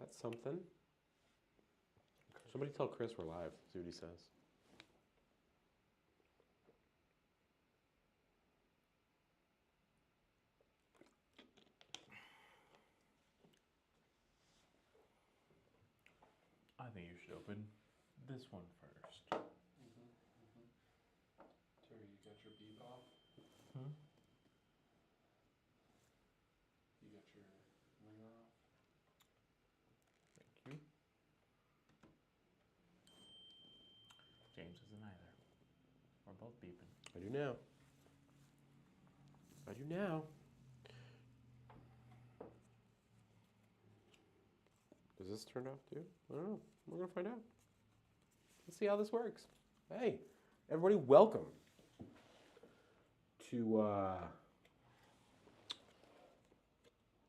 That's something. Somebody tell Chris we're live. See what he says. I think you should open this one first. Terry, you got your beep off? Hmm? You got your ringer off? Thank you. James isn't either. We're both beeping. I do now. I do now. Does this turn off too? I don't know. We're going to find out. Let's see how this works. Hey, everybody, welcome to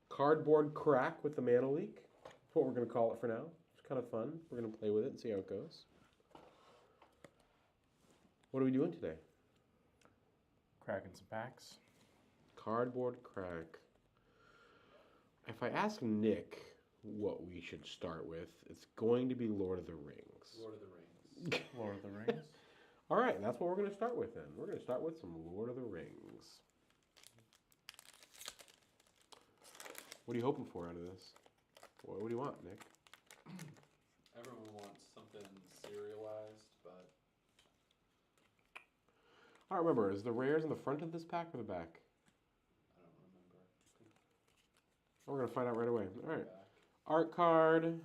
Cardboard Crack with the Mana Leak. That's what we're going to call it for now. It's kind of fun. We're going to play with it and see how it goes. What are we doing today? Cracking some packs. Cardboard Crack. If I ask Nick what we should start with, it's going to be Lord of the Rings. Lord of the Rings. Lord of the Rings. All right, that's what we're going to start with then. We're going to start with some Lord of the Rings. What are you hoping for out of this? What do you want, Nick? Everyone wants something serialized, but I don't remember. Is the rares in the front of this pack or the back? I don't remember. We're going to find out right away. All right. Back. Art card.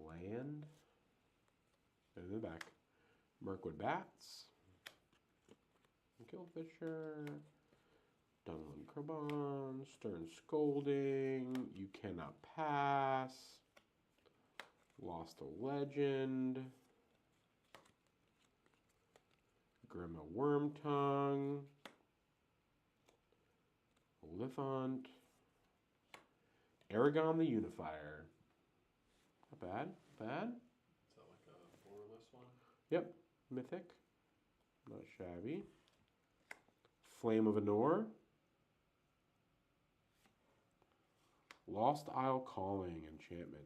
Land. And in the back. Mirkwood Bats. Killfisher. Dunlin Krabon. Stern Scolding. You Cannot Pass. Lost a Legend. Grima Wormtongue. Olithant. Aragon the Unifier. Not bad. Bad. Is that like a borderless one? Yep. Mythic. Not shabby. Flame of Anor. Lost Isle Calling enchantment.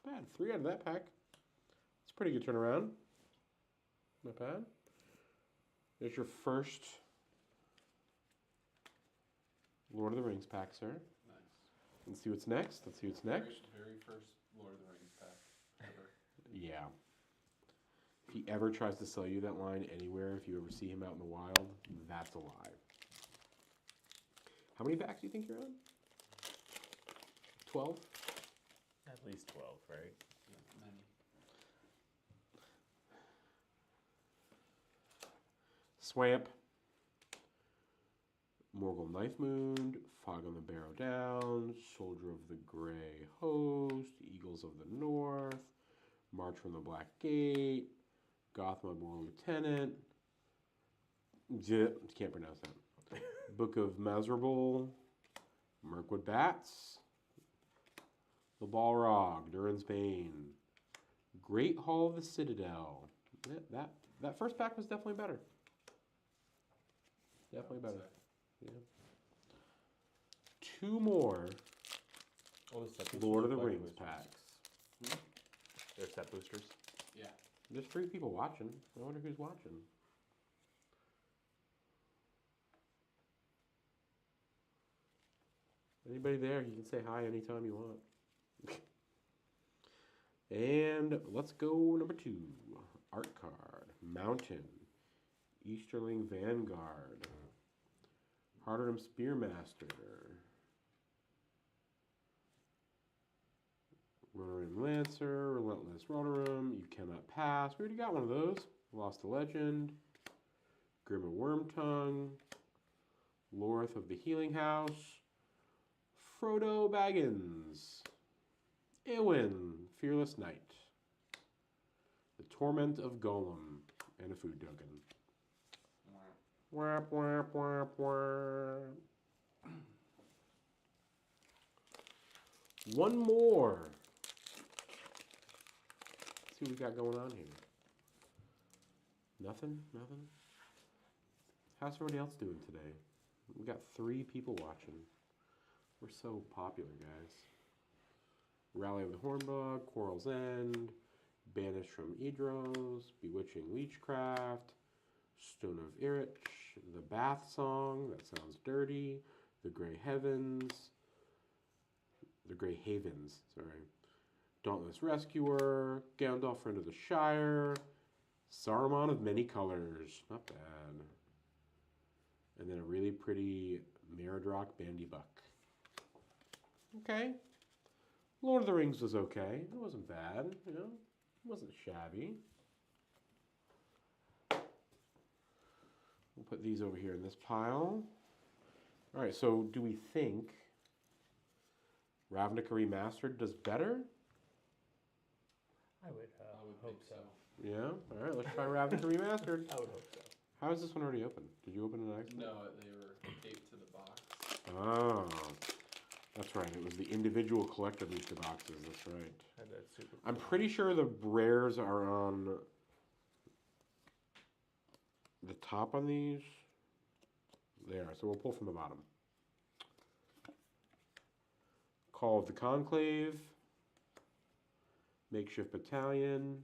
Not bad. 3 out of that pack. It's a pretty good turnaround. Not bad. There's your first Lord of the Rings pack, sir. Nice. Let's see what's next. Let's see what's next. Very first Lord of the Rings pack ever. Yeah. If he ever tries to sell you that line anywhere, if you ever see him out in the wild, that's a lie. How many packs do you think you're on? 12? At least 12, right? Yeah, many. Swamp. Morgul Knife Moon, Fog on the Barrow Downs, Soldier of the Grey Host, Eagles of the North, March from the Black Gate, Gothma Born Lieutenant, can't pronounce that. Book of Miserable, Mirkwood Bats, The Balrog, Durin's Bane, Great Hall of the Citadel. That first pack was definitely better. Definitely better. Yeah. 2 more Oh, the set boosters Lord of the look like Rings boosters. packs. They're set boosters. Yeah. There's 3 people watching. I wonder who's watching. Anybody there, you can say hi anytime you want. And let's go number 2. Art card. Mountain. Easterling Vanguard. Heartedham Spearmaster. Rotorim Lancer. Relentless Rotorim. You Cannot Pass. We already got one of those. Lost a Legend. Grima Wormtongue. Lorith of the Healing House. Frodo Baggins. Eowyn, Fearless Knight. The Torment of Golem. And a Food Token. Wap, wap, wap, wap. One more. Let's see what we got going on here. Nothing? Nothing? How's everybody else doing today? We got 3 people watching. We're so popular, guys. Rally of the Hornbug, Quarrel's End, Banished from Idros, Bewitching Leechcraft, Stone of Irich, The Bath Song, that sounds dirty, The Grey Havens, sorry. Dauntless Rescuer, Gandalf, Friend of the Shire, Saruman of Many Colors, not bad. And then a really pretty Merodrock Bandybuck. Okay. Lord of the Rings was okay. It wasn't bad, you know. It wasn't shabby. We'll put these over here in this pile. All right, so do we think Ravnica Remastered does better? I would hope so. Yeah? All right, let's try Ravnica Remastered. I would hope so. How is this one already open? Did you open it accidentally? No, they were taped to the box. Oh, that's right. It was the individual collector booster boxes. That's right. That's super I'm cool. pretty sure the rares are on the top on these. They are. So we'll pull from the bottom. Call of the Conclave. Makeshift Battalion.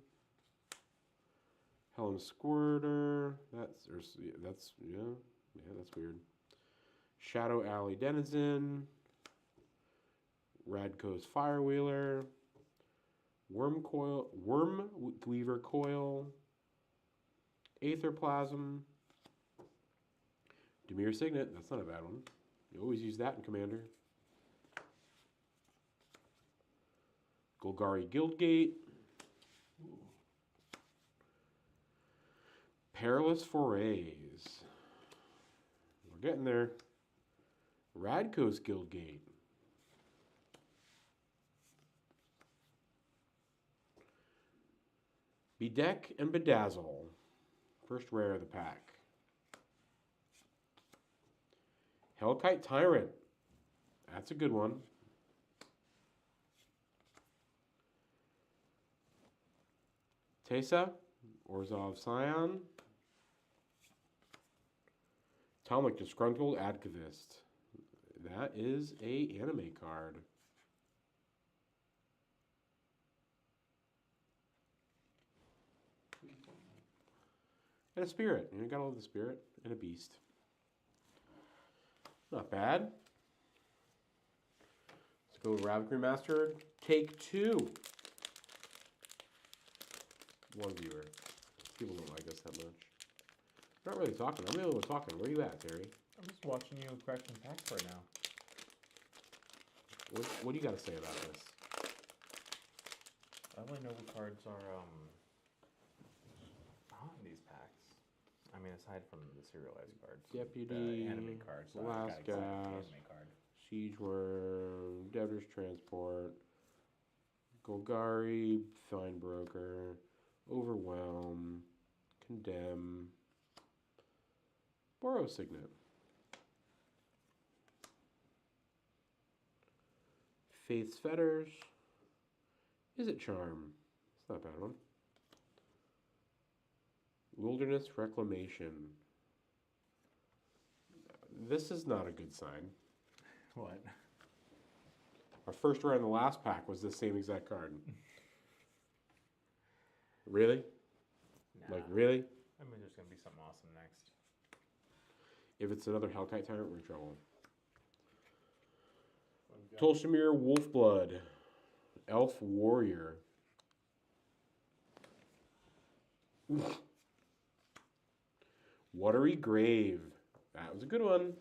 Helen Squirter. That's weird. Shadow Alley Denizen. Radko's Firewheeler. Wormweaver Coil. Aetherplasm. Dimir Signet, that's not a bad one. You always use that in Commander. Golgari Guildgate. Perilous Forays. We're getting there. Radko's Guildgate. Bedeck and Bedazzle. First rare of the pack. Hellkite Tyrant. That's a good one. Teysa. Orzhov Scion. Talmik Disgruntled Adkavist. That is a anime card. And a spirit. You got all the spirit and a beast. Not bad. Let's go Ravnica Remastered. Take 2. One viewer. People don't like us that much. We're not really talking. I'm the only one talking. Where are you at, Terry? I'm just watching you crack some packs right now. What do you got to say about this? I only know what cards are on these packs. I mean, aside from the serialized cards. Deputy, the anime cards. So Last I've got exactly the Gas, anime card. Siege Worm, Debtor's Transport, Golgari, Feinbroker, Overwhelm, Condemn, Boros Signet, Faith's Fetters, Is It Charm? It's not a bad one. Wilderness Reclamation. This is not a good sign. What? Our first rare in the last pack was the same exact card. Really? Nah. Like, really? I mean, there's going to be something awesome next. If it's another Hellkite Tyrant, we're in trouble. What we got? Tolshamir Wolfblood. Elf Warrior. Watery Grave. That was a good one.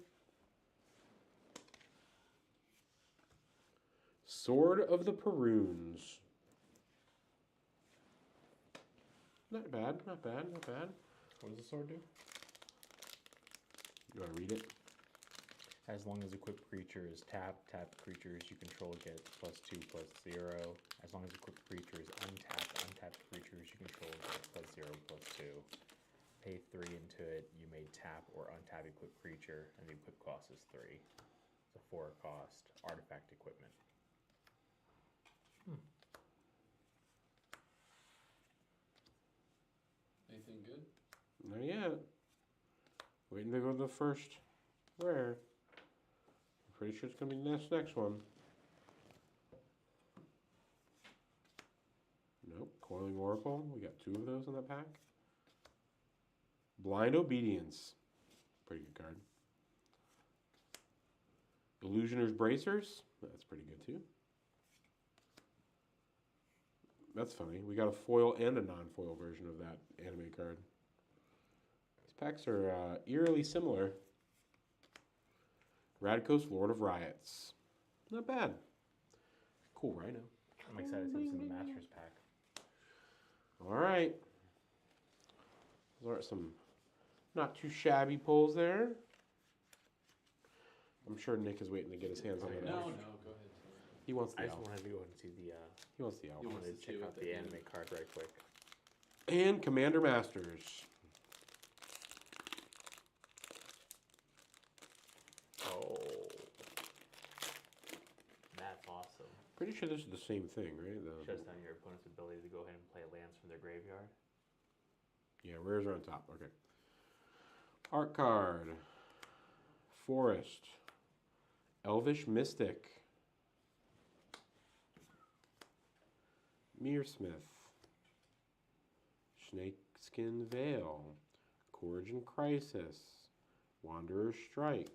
Sword of the Perunes. Not bad, not bad, not bad. What does the sword do? You want to read it? As long as equipped creature is tapped, tapped creatures you control get +2/+0. As long as equipped creature is untapped, untapped creatures you control get +0/+2. Pay 3 into it, you may tap or untap equipped creature, and the equip cost is 3. It's a 4 cost artifact equipment. Anything good? Not yet. Waiting to go to the first rare. pretty sure it's gonna be the next one. Nope. Coiling Oracle. We got 2 of those in that pack. Blind Obedience. Pretty good card. Illusioner's Bracers. That's pretty good too. That's funny. We got a foil and a non-foil version of that anime card. These packs are eerily similar. Radkos, Lord of Riots. Not bad. Cool Rhino. I'm excited to see this in the Masters pack. All right. Those are some not too shabby pulls there. I'm sure Nick is waiting to get his hands on it. No, go ahead. Terry. He wants the I just elf. wanted to go and see the. He wants the elf. I You wanted wants to to check see out what the the anime card right quick. And Commander Masters. Oh, that's awesome. Pretty sure this is the same thing, right? Shuts down your opponent's ability to go ahead and play lands from their graveyard. Yeah, rares are on top. Okay. Art card. Forest. Elvish Mystic. Mearsmith. Snakeskin Veil. Corrigan Crisis. Wanderer's Strike.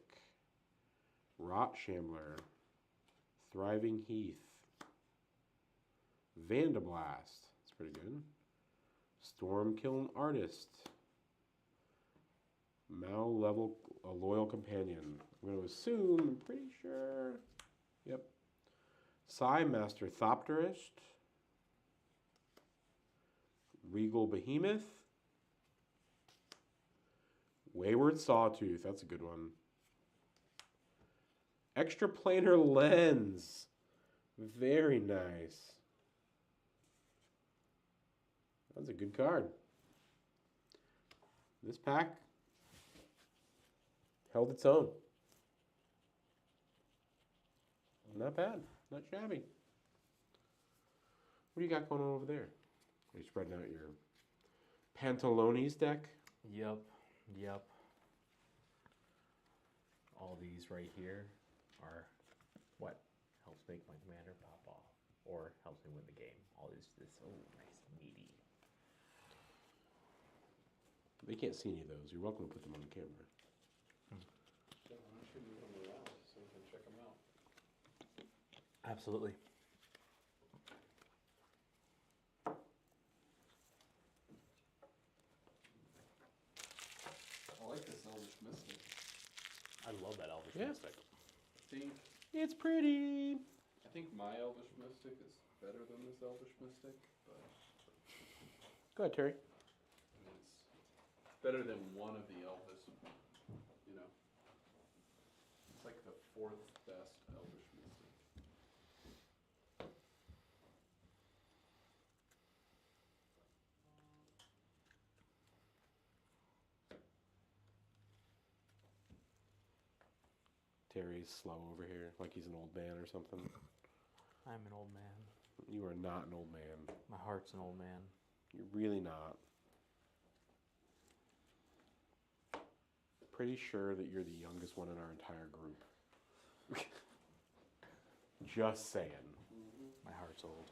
Rot Shambler. Thriving Heath. Vandablast. That's pretty good. Stormkiln Artist. Mal level a loyal companion. I'm going to assume, I'm pretty sure. Yep. Psy Master Thopterist. Regal Behemoth. Wayward Sawtooth. That's a good one. Extra Planar Lens. Very nice. That's a good card. This pack held its own. Not bad. Not shabby. What do you got going on over there? Are you spreading out your Pantalones deck? Yep. All these right here are what helps make my commander pop off or helps me win the game. All this nice meaty. They can't see any of those. You're welcome to put them on the camera. Yeah, why don't you move them around so we can check them out? Absolutely. I like this Elvish Mystic. I love that Elvish Yeah. Mystic. It's pretty. I think my Elvish Mystic is better than this Elvish Mystic, but Go ahead, Terry. I mean, it's better than one of the Elvis, you know. It's like the 4th best Elvish Mystic. Terry's slow over here, like he's an old man or something. I'm an old man. You are not an old man. My heart's an old man. You're really not. Pretty sure that you're the youngest one in our entire group. Just saying. My heart's old.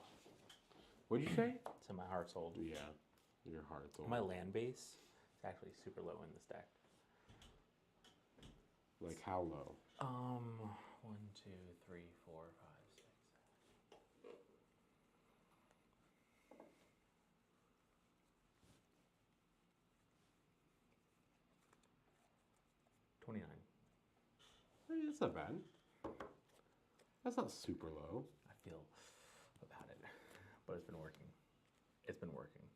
What'd you say? So my heart's old. Yeah, your heart's old. My land base is actually super low in this deck. Like how low? 1, 2, 3, 4, 5, 6. 29. That's not bad. That's not super low. I feel about it, but it's been working. It's been working.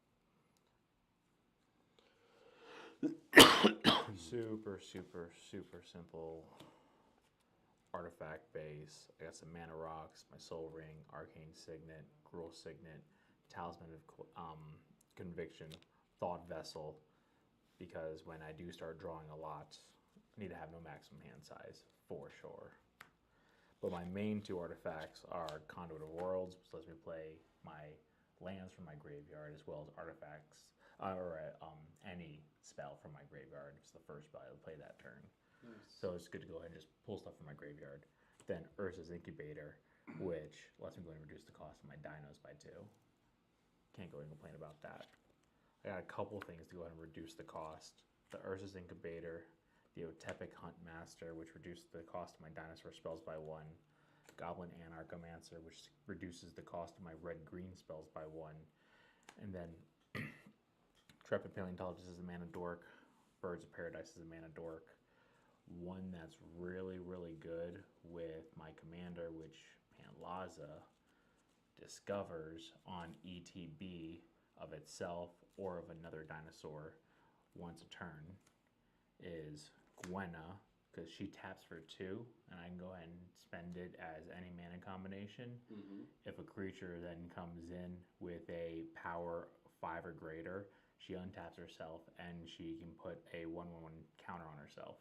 Super simple artifact base. I got some mana rocks, my soul ring, arcane signet, gruul signet, talisman of conviction, thought vessel, because when I do start drawing a lot, I need to have no maximum hand size for sure. But my main 2 artifacts are Conduit of Worlds, which lets me play my lands from my graveyard, as well as artifacts, any spell from my graveyard. It's the first spell I would play that turn. Nice. So it's good to go ahead and just pull stuff from my graveyard. Then Ursa's Incubator, which lets me go and reduce the cost of my dinos by 2. Can't go and complain about that. I got a couple things to go ahead and reduce the cost. The Ursa's Incubator, the Otepic Hunt Master, which reduces the cost of my dinosaur spells by 1. Goblin Anarchomancer, which reduces the cost of my red-green spells by 1. And then Trepid Paleontologist is a mana dork. Birds of Paradise is a mana dork. One that's really, really good with my commander, which Pantlaza discovers on ETB of itself or of another dinosaur once a turn, is Gwenna, because she taps for 2, and I can go ahead and spend it as any mana combination. If a creature then comes in with a power 5 or greater, she untaps herself and she can put a 1/1 counter on herself.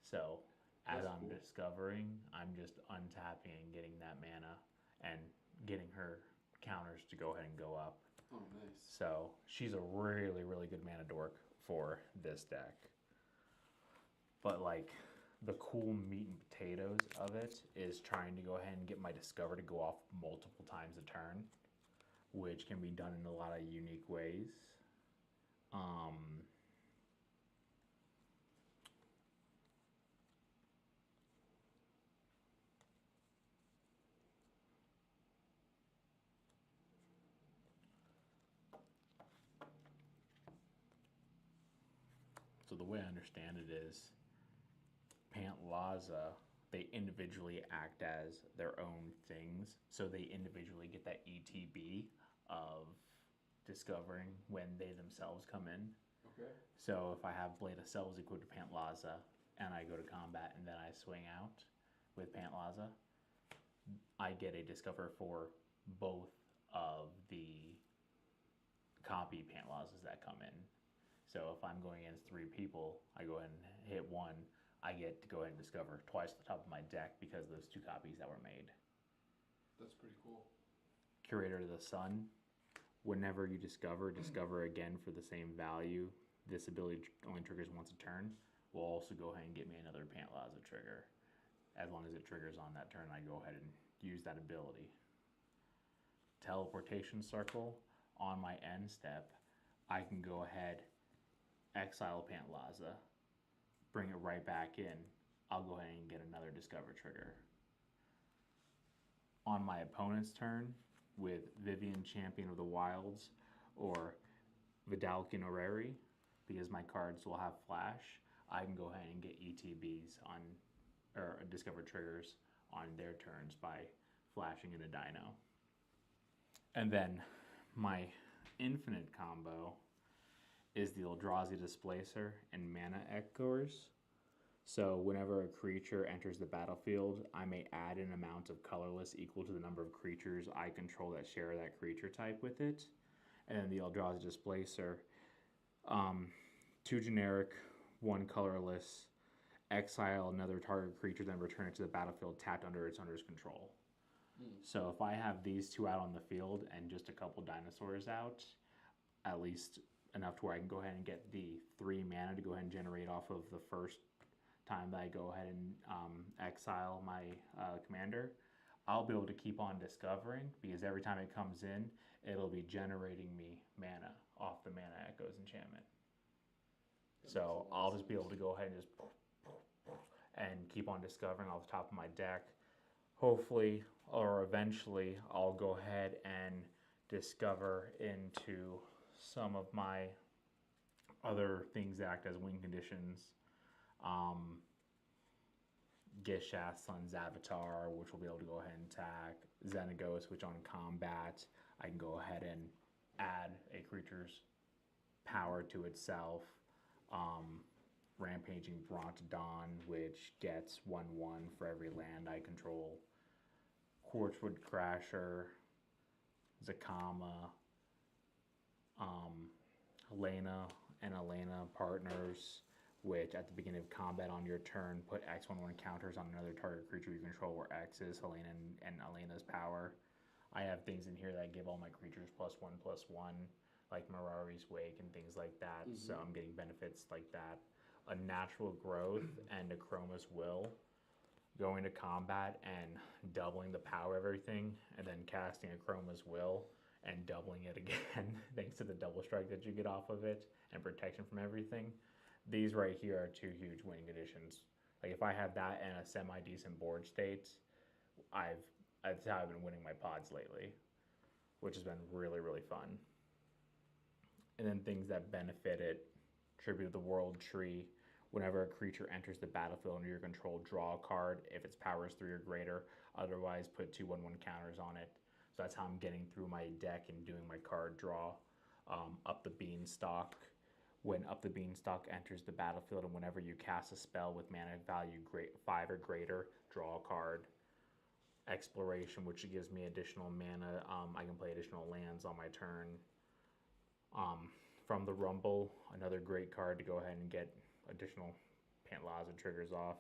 So as That's I'm cool. discovering, I'm just untapping and getting that mana and getting her counters to go ahead and go up. Oh, nice. So she's a really, really good mana dork for this deck. But like the cool meat and potatoes of it is trying to go ahead and get my Discover to go off multiple times a turn, which can be done in a lot of unique ways. So the way I understand it is Pantlaza, they individually act as their own things. So they individually get that ETB of discovering when they themselves come in. Okay. So if I have Blade of Selves equipped to Pantlaza and I go to combat and then I swing out with Pantlaza, I get a Discover for both of the copy Pantlazas that come in. So if I'm going against 3 people, I go ahead and hit 1, I get to go ahead and discover twice the top of my deck because of those 2 copies that were made. That's pretty cool. Curator of the Sun, whenever you discover again for the same value. This ability only triggers once a turn. Will also go ahead and get me another Pantlaza trigger. As long as it triggers on that turn, I go ahead and use that ability. Teleportation Circle, on my end step, I can go ahead, exile Pantlaza, bring it right back in. I'll go ahead and get another Discover trigger. On my opponent's turn, with Vivian Champion of the Wilds or Vidalkin Orrery, because my cards will have flash, I can go ahead and get ETBs on, or Discover triggers on their turns by flashing in a dino. And then my infinite combo is the Eldrazi Displacer and Mana Echoers. So whenever a creature enters the battlefield, I may add an amount of colorless equal to the number of creatures I control that share that creature type with it. And then the Eldrazi Displacer, 2 generic, 1 colorless, exile another target creature, then return it to the battlefield tapped under its owner's control. So if I have these 2 out on the field and just a couple dinosaurs out, at least enough to where I can go ahead and get the 3 mana to go ahead and generate off of the first time that I go ahead and exile my commander, I'll be able to keep on discovering because every time it comes in, it'll be generating me mana off the Mana Echoes enchantment. So I'll just be able to go ahead and just and keep on discovering off the top of my deck. Hopefully, or eventually, I'll go ahead and discover into some of my other things that act as win conditions. Gishath, Sun's Avatar, which will be able to go ahead and attack. Xenagos, which on combat, I can go ahead and add a creature's power to itself. Rampaging Brontodon, which gets 1/1 for every land I control. Quartzwood Crasher, Zakama, Helena and Elena partners, which at the beginning of combat on your turn, put X/1/1 counters on another target creature you control where X is Helena and Elena's power. I have things in here that give all my creatures +1/+1, like Mirari's Wake and things like that, so I'm getting benefits like that. A Natural Growth and a Chroma's Will going to combat and doubling the power of everything, and then casting a Chroma's Will and doubling it again, thanks to the double strike that you get off of it and protection from everything. These right here are two huge winning additions. Like if I have that and a semi-decent board state, that's how I've been winning my pods lately, which has been really, really fun. And then things that benefit it, Tribute of the World Tree. Whenever a creature enters the battlefield under your control, draw a card if its power is 3 or greater. Otherwise, put 2/1/1 counters on it. So that's how I'm getting through my deck and doing my card draw. Up the Beanstalk. When Up the Beanstalk enters the battlefield, and whenever you cast a spell with mana value 5 or greater, draw a card. Exploration, which gives me additional mana. I can play additional lands on my turn. From the Rumble, another great card to go ahead and get additional Pantlaza triggers off.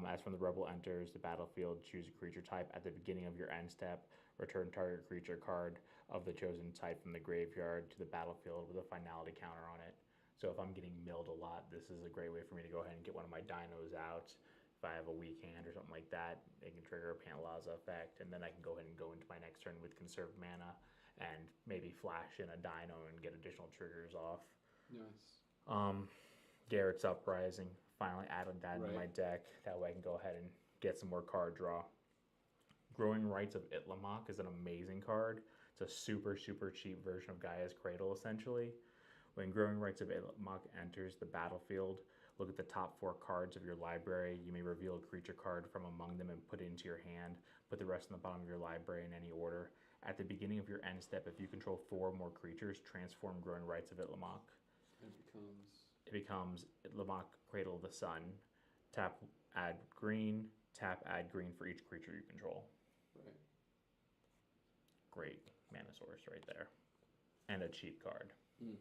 As From the Rebel enters the battlefield, choose a creature type. At the beginning of your end step, return target creature card of the chosen type from the graveyard to the battlefield with a finality counter on it. So if I'm getting milled a lot, this is a great way for me to go ahead and get one of my dinos out. If I have a weak hand or something like that, it can trigger a Pantlaza effect, and then I can go ahead and go into my next turn with conserved mana and maybe flash in a dino and get additional triggers off. Nice. Garrett's Uprising, finally added that into my Right. deck. That way I can go ahead and get some more card draw. Growing Rights of Itlimoc is an amazing card. It's a super, super cheap version of Gaia's Cradle, essentially. When Growing Rights of Itlimoc enters the battlefield, look at the top 4 cards of your library. You may reveal a creature card from among them and put it into your hand. Put the rest in the bottom of your library in any order. At the beginning of your end step, if you control 4 or more creatures, transform Growing Rights of Itlimoc. It becomes Itlimoc, Cradle of the Sun. Tap, add green. Tap, add green for each creature you control. Right. Great mana source right there. And a cheap card. Mm.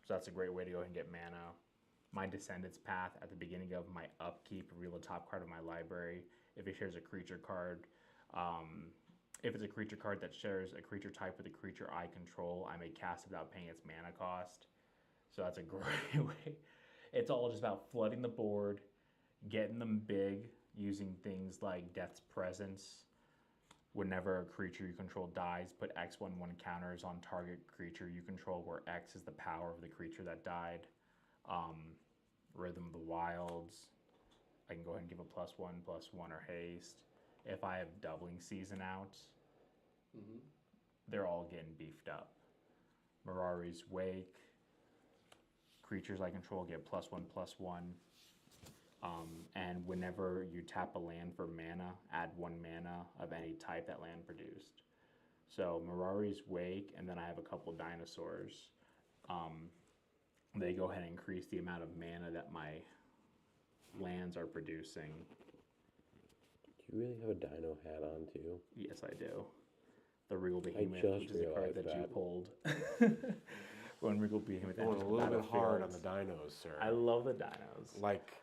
So that's a great way to go ahead and get mana. My Descendant's Path, at the beginning of my upkeep, reveal the top card of my library. If it shares a creature card, if it's a creature card that shares a creature type with a creature I control, I may cast it without paying its mana cost. So that's a great way. It's all just about flooding the board, getting them big, using things like Death's Presence. Whenever a creature you control dies, put X/1/1 counters on target creature you control, where X is the power of the creature that died. Rhythm of the Wilds. I can go ahead and give a +1/+1 or haste. If I have Doubling Season out, they're all getting beefed up. Mirari's Wake. Creatures I control get +1/+1. And whenever you tap a land for mana, add 1 mana of any type that land produced. So Mirari's Wake, and then I have a couple dinosaurs. They go ahead and increase the amount of mana that my lands are producing. Do you really have a dino hat on too? Yes, I do. The Regal Behemoth, just which is a card realized that you that. pulled. When Regal Behemoth Going enters a the little bit hard on battlefield. the dinos, sir. I love the dinos. Like,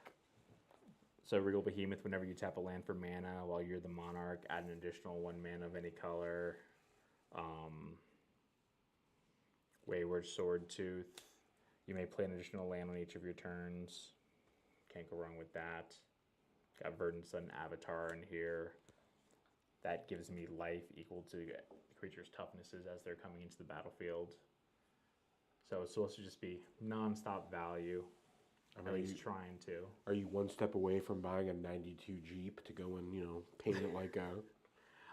So Regal Behemoth, whenever you tap a land for mana while you're the monarch, add an additional 1 mana of any color. Wayward Swordtooth. You may play an additional land on each of your turns. Can't go wrong with that. Got Verdant Sun Avatar in here. That gives me life equal to the creature's toughnesses as they're coming into the battlefield. So it's supposed to just be non-stop value. I At mean, least trying to. are you one step away from buying a 92 Jeep to go and, paint it like a...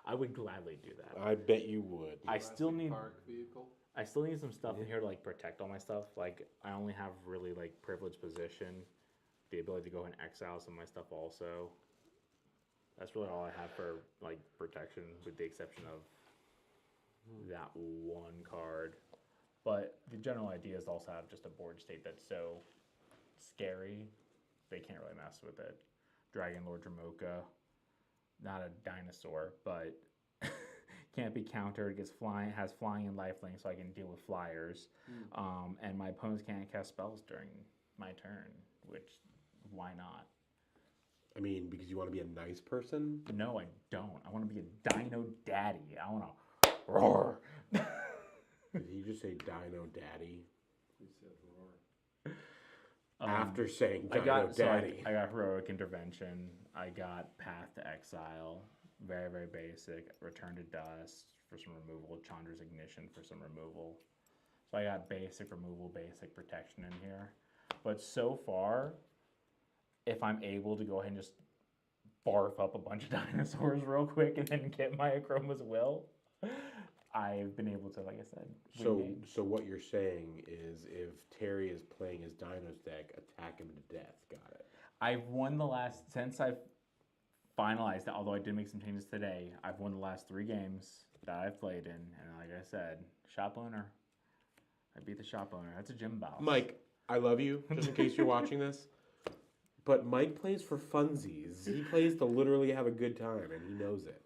I would gladly do that. I bet you would. I still Jurassic need Park vehicle. I still need some stuff in here to like protect all my stuff. Like I only have really like privileged position, the ability to go and exile some of my stuff also. That's really all I have for like protection, with the exception of that one card. But the general idea is to also have just a board state that's so scary they can't really mess with it. Dragon Lord Dramoka, not a dinosaur, but can't be countered. Gets flying, has flying and lifelink, so I can deal with flyers. And my opponents can't cast spells during my turn, which why not? I mean, because you want to be a nice person? No, I don't. I want to be a Dino Daddy. I want to roar. Did he just say Dino Daddy? We said roar. After saying I Dino got Daddy. I got Heroic Intervention. I got Path to Exile. Very, very basic. Return to Dust for some removal. Chandra's Ignition for some removal. So I got basic removal, basic protection in here. But so far, if I'm able to go ahead and just barf up a bunch of dinosaurs real quick and then get my Chroma's Will, I've been able to, like I said, win games. So what you're saying is if Terry is playing his Dinos deck, attack him to death. Got it. I've won the last, since I've finalized it, although I did make some changes today, I've won the last 3 games that I've played in. And like I said, shop owner. I beat the shop owner. That's a gym boss. Mike, I love you, just in case you're watching this. But Mike plays for funsies. He plays to literally have a good time, and he knows it.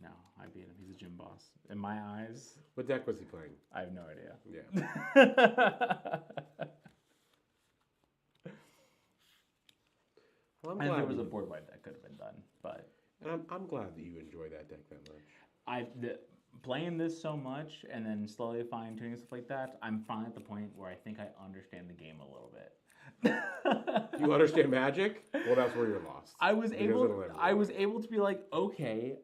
No, I beat him. He's a gym boss. In my eyes, What deck was he playing? I have no idea. Yeah. Well, I'm And glad there was a you- board wipe that could have been done, but and I'm glad that you enjoy that deck that much. playing this so much and then slowly fine tuning stuff like that, I'm finally at the point where I think I understand the game a little bit. You understand Magic? Well, that's where you're lost. I was Because it'll able. never I work. was able to be like, okay,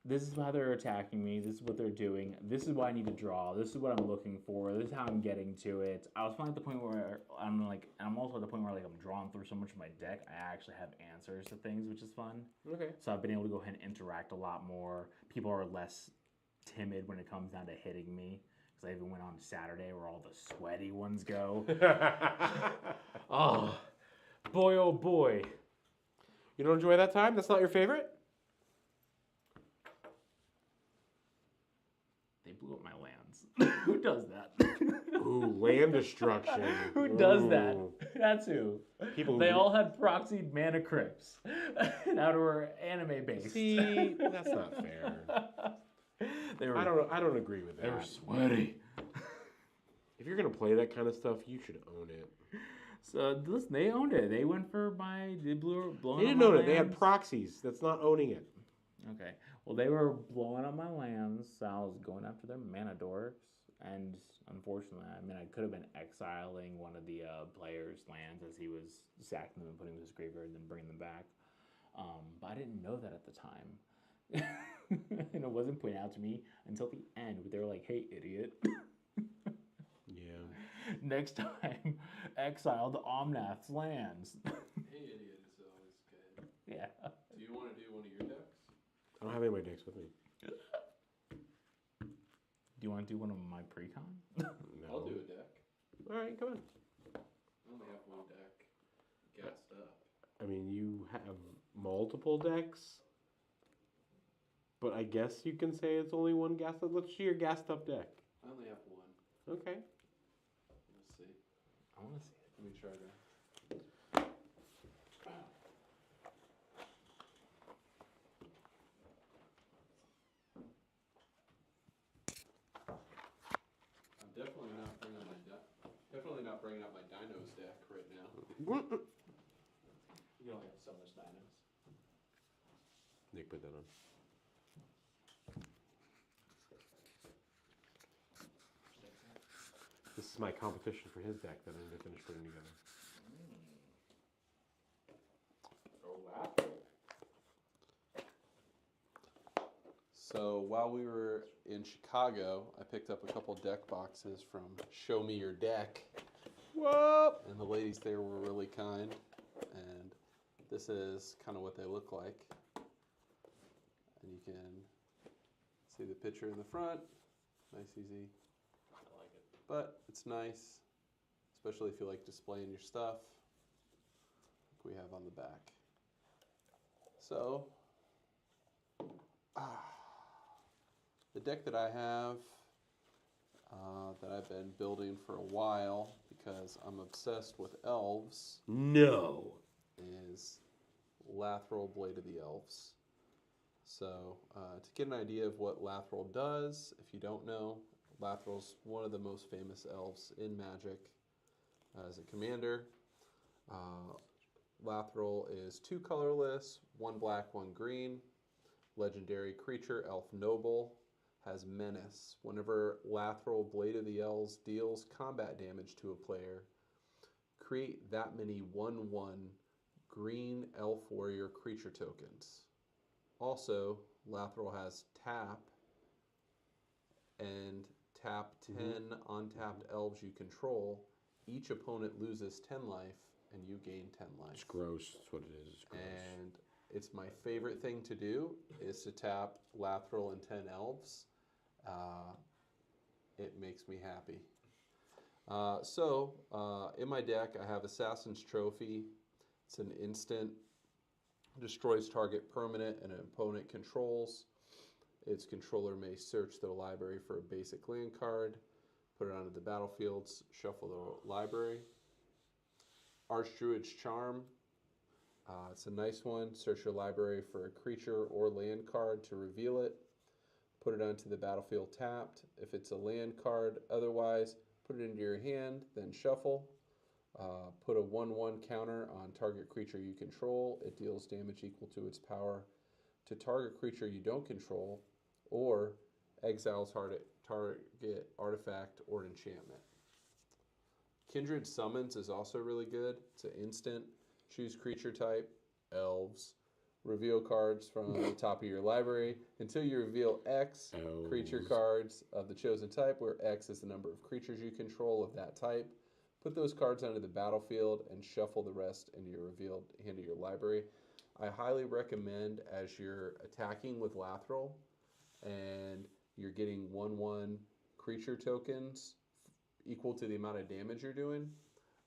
this is how they're attacking me. This is what they're doing. This is what I need to draw. This is what I'm looking for. This is how I'm getting to it. I was finally at the point where I'm like, and I'm also at the point where like I'm drawing through so much of my deck. I actually have answers to things, which is fun. Okay. So I've been able to go ahead and interact a lot more. People are less timid when it comes down to hitting me. Because I even went on Saturday where all the sweaty ones go. Oh, boy, oh boy. You don't enjoy that time? That's not your favorite? They blew up my lands. Who does that? Ooh, land destruction. Who does that? Ooh. That's who. People They who- all had proxied mana crypts that were anime based. See, that's not fair. They were. I don't agree with They were that. sweaty. If you're gonna play that kind of stuff, you should own it. So listen, they owned it. They went for they blew blowing. They didn't up my own it. They had lands. proxies. That's not owning it. Okay. Well, they were blowing up my lands, so I was going after their mana dorks, and unfortunately, I mean, I could have been exiling one of the players' lands as he was sacking them and putting them in his graveyard and then bringing them back. But I didn't know that at the time. And it wasn't pointed out to me until the end, where they were like, hey, idiot. Yeah. Next time, exile the Omnath's lands. Hey, idiot is always good. Yeah. Do you want to do one of your decks? I don't have any of my decks with me. Do you want to do one of my pre-con? No. I'll do a deck. All right, come on. I only have one deck gassed up. I mean, you have multiple decks, but I guess you can say it's only one gassed up. Let's see your gassed up deck. I only have one. Okay. We'll see. I want to see it. Let me try to. I'm definitely not bringing definitely not bringing out my Dinos deck right now. You only have so much Dinos. Nick, put that on. This is my competition for his deck that I'm going to finish putting together. Oh wow. So while we were in Chicago, I picked up a couple deck boxes from Show Me Your Deck. Whoa! And the ladies there were really kind. And this is kind of what they look like. And you can see the picture in the front. Nice, easy. I like it. But it's nice, especially if you like displaying your stuff, like we have on the back. So, the deck that I have, that I've been building for a while because I'm obsessed with elves, No! is Lathril Blade of the Elves. So, to get an idea of what Lathril does, if you don't know, Lathril's one of the most famous elves in Magic as a commander. Lathril is 2 colorless, 1 black, 1 green. Legendary creature, Elf Noble, has Menace. Whenever Lathril Blade of the Elves deals combat damage to a player, create that many 1/1 green elf warrior creature tokens. Also, Lathril has tap and tap 10 untapped elves you control. Each opponent loses 10 life and you gain 10 life. It's gross. That's what it is. It's gross. And it's my favorite thing to do is to tap Lathril and 10 elves. It makes me happy. In my deck, I have Assassin's Trophy. It's an instant, destroys target permanent and an opponent controls. Its controller may search the library for a basic land card, put it onto the battlefields, shuffle the library. Archdruid's Charm. It's a nice one. Search your library for a creature or land card to reveal it. Put it onto the battlefield tapped. If it's a land card, otherwise, put it into your hand, then shuffle. Put a 1/1 counter on target creature you control. It deals damage equal to its power to target creature you don't control, or exiles target artifact or enchantment. Kindred Summons is also really good. It's an instant. Choose creature type, elves. Reveal cards from the top of your library until you reveal X creature Elves. cards of the chosen type, where X is the number of creatures you control of that type. Put those cards onto the battlefield and shuffle the rest into your revealed hand of your library. I highly recommend, as you're attacking with Lathril and you're getting 1/1 creature tokens equal to the amount of damage you're doing,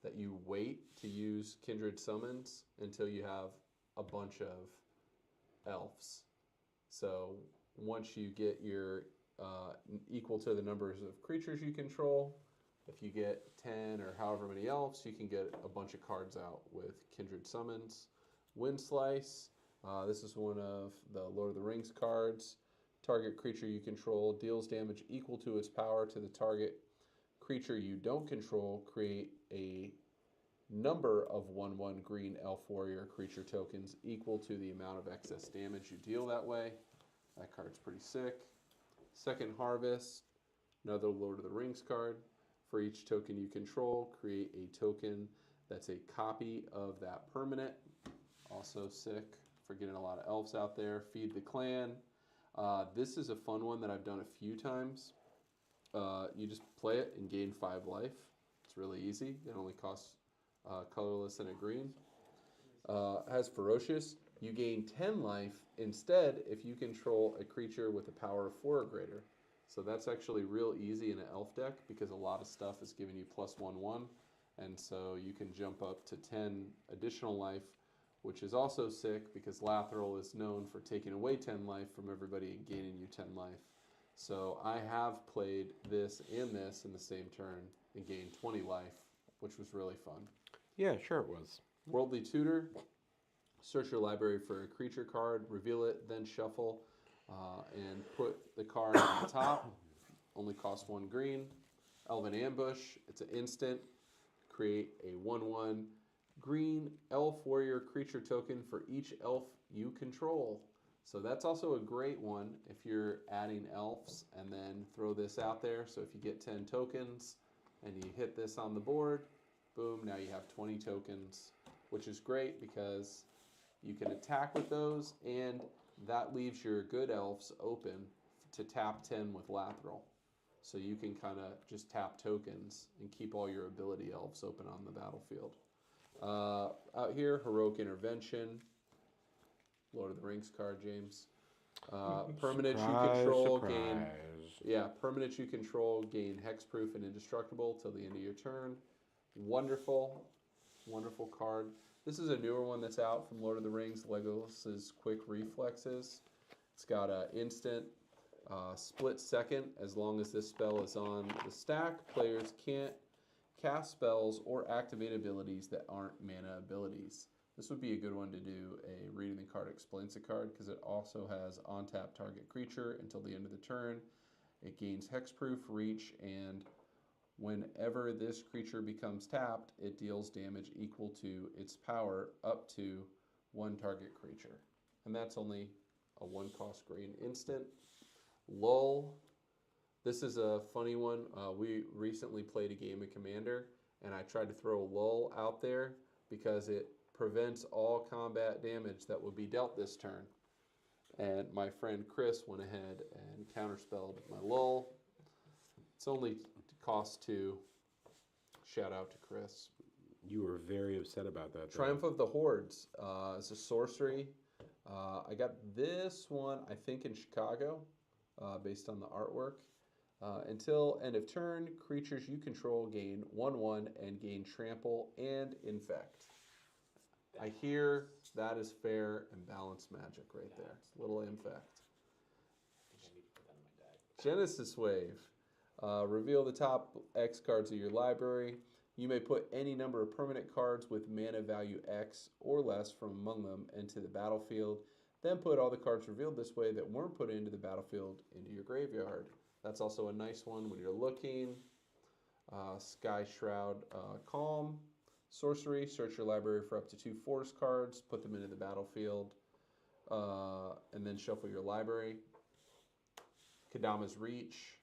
that you wait to use Kindred Summons until you have a bunch of elves. So once you get your equal to the numbers of creatures you control, if you get 10 or however many elves, you can get a bunch of cards out with Kindred Summons. Wind Slice. This is one of the Lord of the Rings cards. Target creature you control deals damage equal to its power to the target creature you don't control. Create a number of 1/1 green elf warrior creature tokens equal to the amount of excess damage you deal that way. That card's pretty sick. Second Harvest. Another Lord of the Rings card. For each token you control, create a token that's a copy of that permanent. Also sick for getting a lot of elves out there. Feed the Clan. This is a fun one that I've done a few times. You just play it and gain 5 life. It's really easy. It only costs colorless and a green. Has Ferocious. You gain 10 life instead if you control a creature with a power of 4 or greater. So that's actually real easy in an elf deck because a lot of stuff is giving you +1/1. And so you can jump up to 10 additional life, which is also sick because Lathril is known for taking away 10 life from everybody and gaining you 10 life. So I have played this and this in the same turn and gained 20 life, which was really fun. Yeah, sure it was. Worldly Tutor. Search your library for a creature card, reveal it, then shuffle, and put the card on the top. Only costs 1 green. Elven Ambush. It's an instant. Create a 1/1 green elf warrior creature token for each elf you control. So that's also a great one if you're adding elves, and then throw this out there. So if you get 10 tokens and you hit this on the board, boom, now you have 20 tokens, which is great because you can attack with those, and that leaves your good elves open to tap 10 with Lathril. So you can kind of just tap tokens and keep all your ability elves open on the battlefield. Out here, Heroic Intervention. Lord of the Rings card, James. Permanents you control gain. Yeah, permanents you control gain hexproof and indestructible till the end of your turn. Wonderful, wonderful card. This is a newer one that's out from Lord of the Rings, Legolas's Quick Reflexes. It's got an instant split second. As long as this spell is on the stack, players can't cast spells or activate abilities that aren't mana abilities. This would be a good one to do a Reading the Card Explains the Card, because it also has on-tap target creature until the end of the turn. It gains hexproof, reach, and whenever this creature becomes tapped, it deals damage equal to its power up to 1 target creature. And that's only a 1-cost green instant. Lull. This is a funny one. We recently played a game of Commander, and I tried to throw Lull out there because it prevents all combat damage that would be dealt this turn. And my friend Chris went ahead and counterspelled my Lull. It's only cost 2. Shout out to Chris. You were very upset about that. Triumph of the Hordes is a sorcery. I got this one, I think, in Chicago, based on the artwork. Until end of turn, creatures you control gain 1/1 and gain trample and infect. I hear that is fair and balanced magic right there. It's a little infect. Genesis Wave. Reveal the top X cards of your library. You may put any number of permanent cards with mana value X or less from among them into the battlefield. Then put all the cards revealed this way that weren't put into the battlefield into your graveyard. That's also a nice one when you're looking. Sky Shroud Calm. Sorcery. Search your library for up to 2 forest cards. Put them into the battlefield. And then shuffle your library. Kadama's Reach.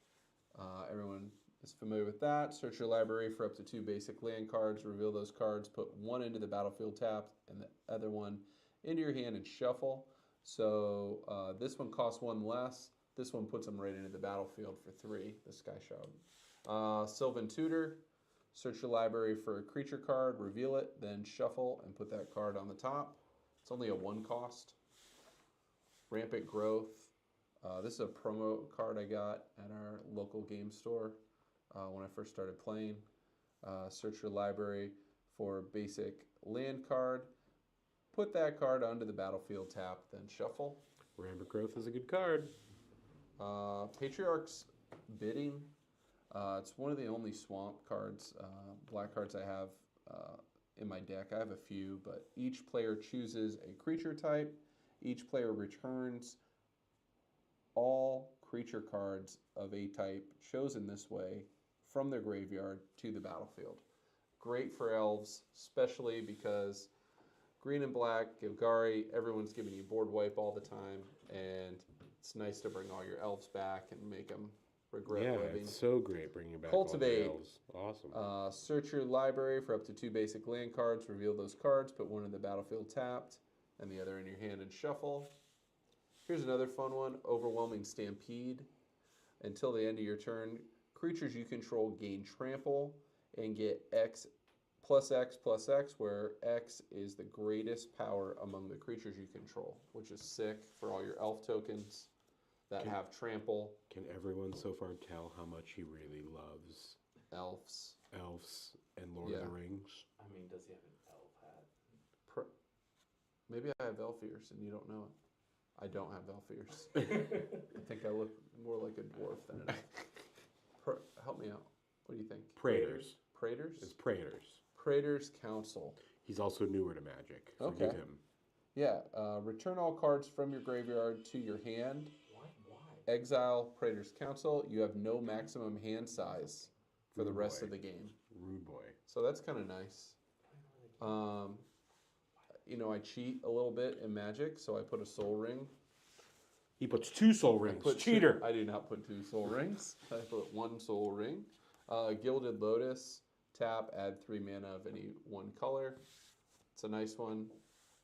Everyone is familiar with that. Search your library for up to 2 basic land cards. Reveal those cards. Put one into the battlefield tapped and the other one into your hand and shuffle. So this one costs 1 less. This one puts them right into the battlefield for 3, the Sky Shroud. Sylvan Tutor. Search your library for a creature card. Reveal it. Then shuffle and put that card on the top. It's only a 1 cost. Rampant Growth. This is a promo card I got at our local game store when I first started playing. Search your library for a basic land card. Put that card onto the battlefield tap, then shuffle. Rampant Growth is a good card. Patriarch's Bidding. It's one of the only swamp cards, black cards I have in my deck. I have a few, but each player chooses a creature type. Each player returns all creature cards of a type chosen this way from their graveyard to the battlefield. Great for elves, especially because green and black, Gilgari, everyone's giving you board wipe all the time, and it's nice to bring all your elves back and make them regret living. It's so great bringing back all the Cultivate. elves. Awesome. Search your library for up to 2 basic land cards. Reveal those cards. Put one in the battlefield tapped and the other in your hand and shuffle. Here's another fun one. Overwhelming Stampede. Until the end of your turn, creatures you control gain trample and get X plus X plus X, where X is the greatest power among the creatures you control, which is sick for all your elf tokens that have trample. Can everyone so far tell how much he really loves Elves. elves and Lord of the Rings? I mean, does he have an elf hat? Maybe I have elf ears and you don't know it. I don't have elf ears. I think I look more like a dwarf than an elf. Help me out. What do you think? Praetors. Praetors? It's Praetors. Praetors Council. He's also newer to Magic. Okay. Forgive him. Yeah. Return all cards from your graveyard to your hand. Why? Exile Praetors Council. You have no maximum hand size for the rest of the game. Rude boy. So that's kind of nice. I cheat a little bit in Magic, so I put a Soul Ring. He puts 2 soul rings. Cheater. I do not put 2 Soul Rings. I put 1 Soul Ring. Gilded Lotus. Tap, add 3 mana of any one color. It's a nice one.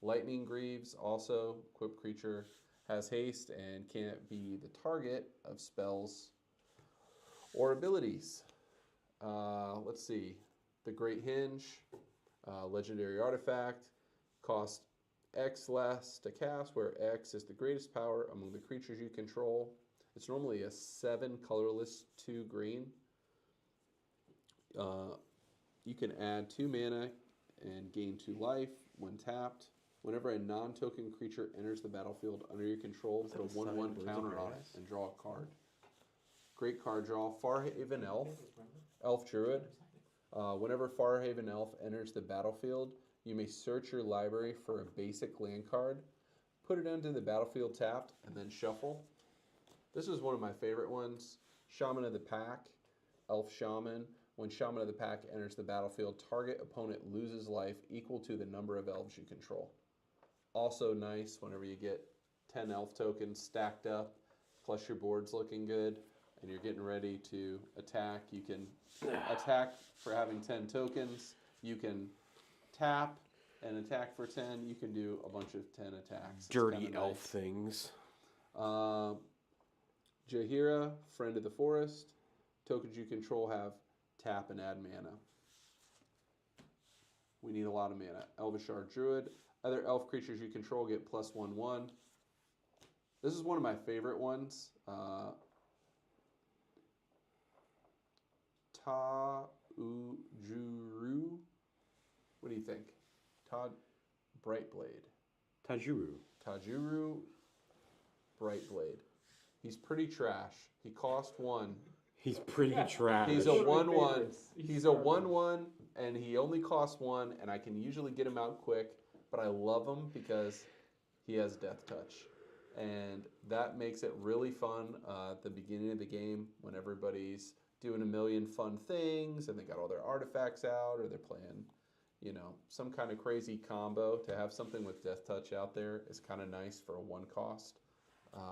Lightning Greaves, also equipped creature, has haste and can't be the target of spells or abilities. Let's see. The Great Hinge, legendary artifact, cost X less to cast, where X is the greatest power among the creatures you control. It's normally a 7 colorless 2 green. You can add 2 mana and gain 2 life when tapped. Whenever a non-token creature enters the battlefield under your control, put a 1/1 counter on it and draw a card. Great card draw. Farhaven Elf, Elf Druid. Whenever Farhaven Elf enters the battlefield, you may search your library for a basic land card, put it into the battlefield tapped, and then shuffle. This is one of my favorite ones. Shaman of the Pack, Elf Shaman. When Shaman of the Pack enters the battlefield, target opponent loses life equal to the number of elves you control. Also nice whenever you get 10 elf tokens stacked up, plus your board's looking good, and you're getting ready to attack, you can attack for having 10 tokens. You can tap and attack for 10. You can do a bunch of 10 attacks. It's Dirty kinda elf nice. things. Jaheira, Friend of the Forest. Tokens you control have tap and add mana. We need a lot of mana. Elvishar Druid. Other elf creatures you control get +1/1. This is one of my favorite ones. Ta-u-juru. What do you think? Brightblade. Tajuru. Tajuru Brightblade. He's pretty trash. He cost 1. He's pretty trash. He's a One of my 1/1. favorites. He's a 1/1, and he only costs 1, and I can usually get him out quick, but I love him because he has Death Touch. And that makes it really fun at the beginning of the game when everybody's doing a million fun things and they got all their artifacts out or they're playing, some kind of crazy combo. To have something with Death Touch out there is kind of nice for a 1 cost,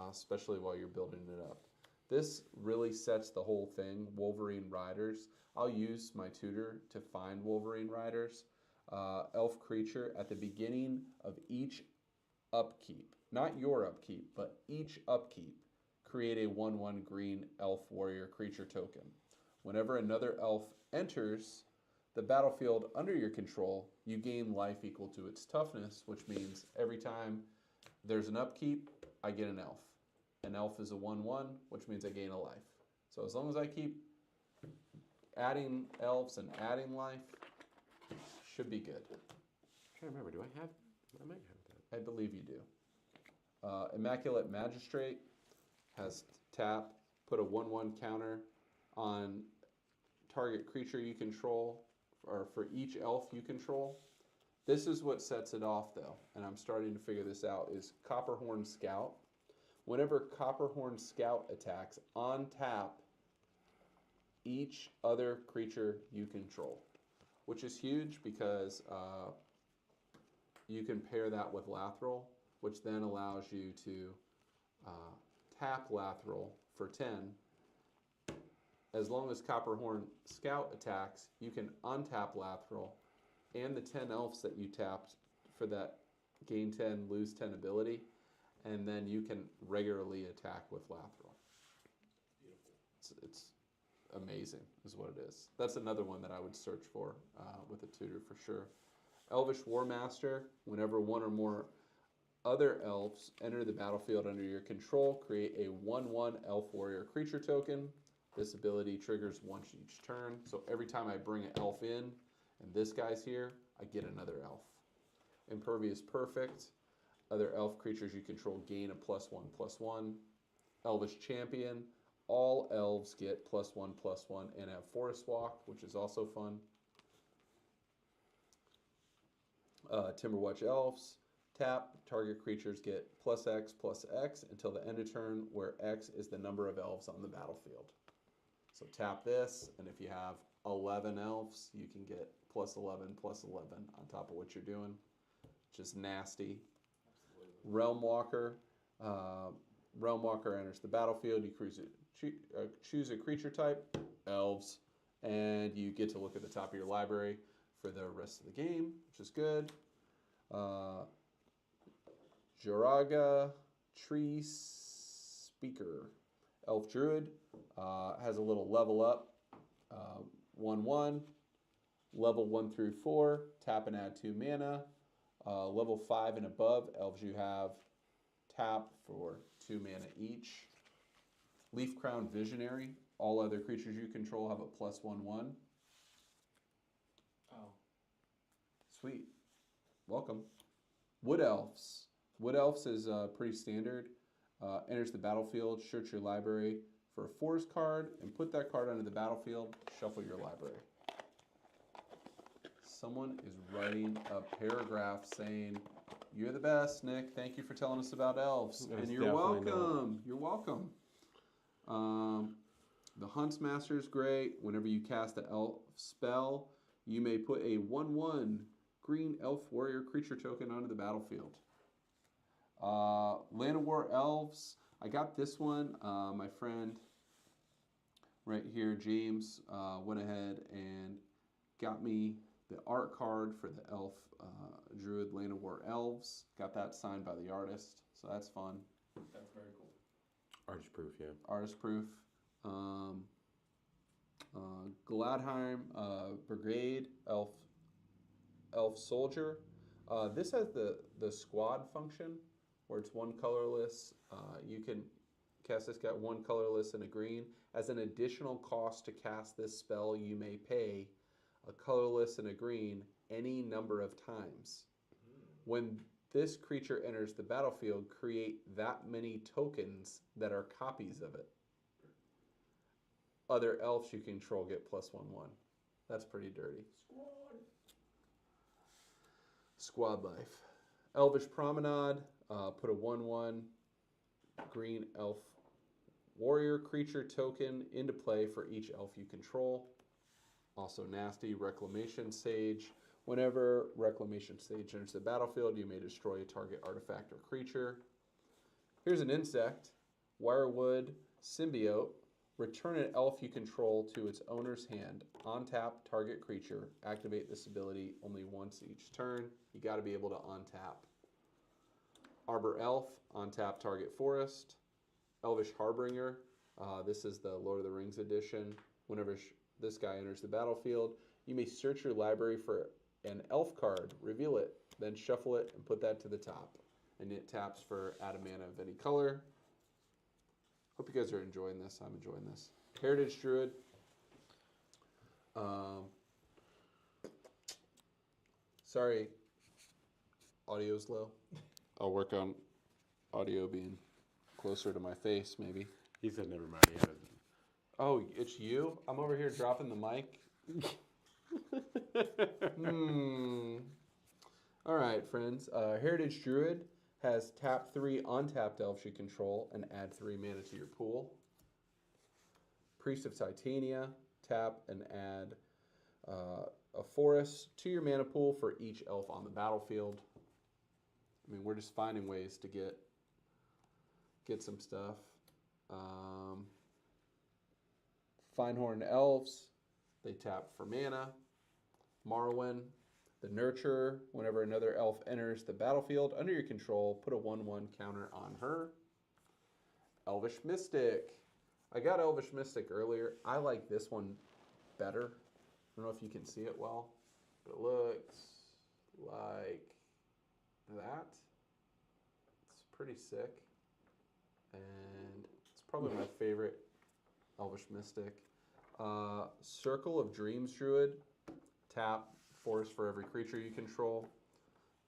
especially while you're building it up. This really sets the whole thing. Wolverine Riders. I'll use my tutor to find Wolverine Riders. Elf creature at the beginning of each upkeep. Not your upkeep, but each upkeep. Create a 1/1 green elf warrior creature token. Whenever another elf enters the battlefield under your control, you gain life equal to its toughness, which means every time there's an upkeep, I get an elf. An elf is a 1/1, which means I gain a life. So as long as I keep adding elves and adding life, should be good. I'm trying to remember. Do I have? I might have that. I believe you do. Immaculate Magistrate has tap, put a 1/1 counter on target creature you control, or for each elf you control. This is what sets it off, though, and I'm starting to figure this out, is Copperhorn Scout. Whenever Copperhorn Scout attacks on tap each other creature you control, which is huge because you can pair that with Lathril, which then allows you to tap Lathril for 10. As long as Copperhorn Scout attacks, you can untap Lathril and the 10 elves that you tapped for that gain 10, lose 10 ability, and then you can regularly attack with Lathril. It's amazing, is what it is. That's another one that I would search for with a tutor for sure. Elvish Warmaster. Whenever one or more other elves enter the battlefield under your control, create a 1/1 elf warrior creature token. This ability triggers once each turn. So every time I bring an elf in, and this guy's here, I get another elf. Impervious Perfect. Other elf creatures you control gain a +1/+1. Elvish Champion. All elves get +1/+1 and have Forest Walk, which is also fun. Timberwatch Elves. Tap, target creatures get +X/+X until the end of turn, where X is the number of elves on the battlefield. So tap this, and if you have 11 elves, you can get +11/+11 on top of what you're doing, which is nasty. Realm Walker. Realm Walker enters the battlefield. You choose a creature type, elves, and you get to look at the top of your library for the rest of the game, which is good. Joraga Tree Speaker. Elf Druid has a little level up. 1/1. Level 1 through 4. Tap and add 2 mana. Level 5 and above, elves you have tap for 2 mana each. Leaf Crown Visionary. All other creatures you control have a +1/1. Oh. Sweet. Welcome. Wood Elves. Wood Elves is pretty standard. Enters the battlefield, search your library for a forest card, and put that card onto the battlefield, shuffle your library. Someone is writing a paragraph saying, "You're the best, Nick. Thank you for telling us about elves." That's And you're definitely not. welcome. You're welcome. The Huntsmaster is great. Whenever you cast an elf spell, you may put a 1/1 green elf warrior creature token onto the battlefield. Land of War Elves. I got this one. My friend right here, James went ahead and got me the art card for the elf druid Land of War elves. Got that signed by the artist, so that's fun. That's very cool. Artist proof, yeah. Artist proof. Gladheim Brigade elf soldier. This has the squad function where it's one colorless. You can cast this guy one colorless and a green. As an additional cost to cast this spell, you may pay a colorless and a green any number of times. When this creature enters the battlefield, create that many tokens that are copies of it. Other elves you control get +1/1. That's pretty dirty. Squad life. Elvish Promenade. Put a 1/1 green elf warrior creature token into play for each elf you control. Also nasty. Reclamation Sage. Whenever Reclamation Sage enters the battlefield, you may destroy a target artifact or creature. Here's an insect. Wirewood Symbiote. Return an elf you control to its owner's hand. On-tap target creature. Activate this ability only once each turn. You got to be able to on-tap. Arbor Elf. On-tap target forest. Elvish Harbinger. This is the Lord of the Rings edition. Whenever this guy enters the battlefield, you may search your library for an elf card, reveal it, then shuffle it and put that to the top. And it taps for add a mana of any color. Hope you guys are enjoying this. I'm enjoying this. Heritage Druid. Sorry, audio's low. I'll work on audio being closer to my face, maybe. He said never mind. He had it. Oh, it's you? I'm over here dropping the mic. All right, friends. Heritage Druid has tap 3 untapped elves you control and add 3 mana to your pool. Priest of Titania, tap and add a forest to your mana pool for each elf on the battlefield. I mean, we're just finding ways to get some stuff. Finehorn Elves, they tap for mana. Marwyn, the Nurturer, whenever another elf enters the battlefield under your control, put a 1/1 counter on her. Elvish Mystic. I got Elvish Mystic earlier. I like this one better. I don't know if you can see it well, but it looks like that. It's pretty sick. And it's probably my favorite Elvish Mystic. Circle of Dreams Druid. Tap forest for every creature you control.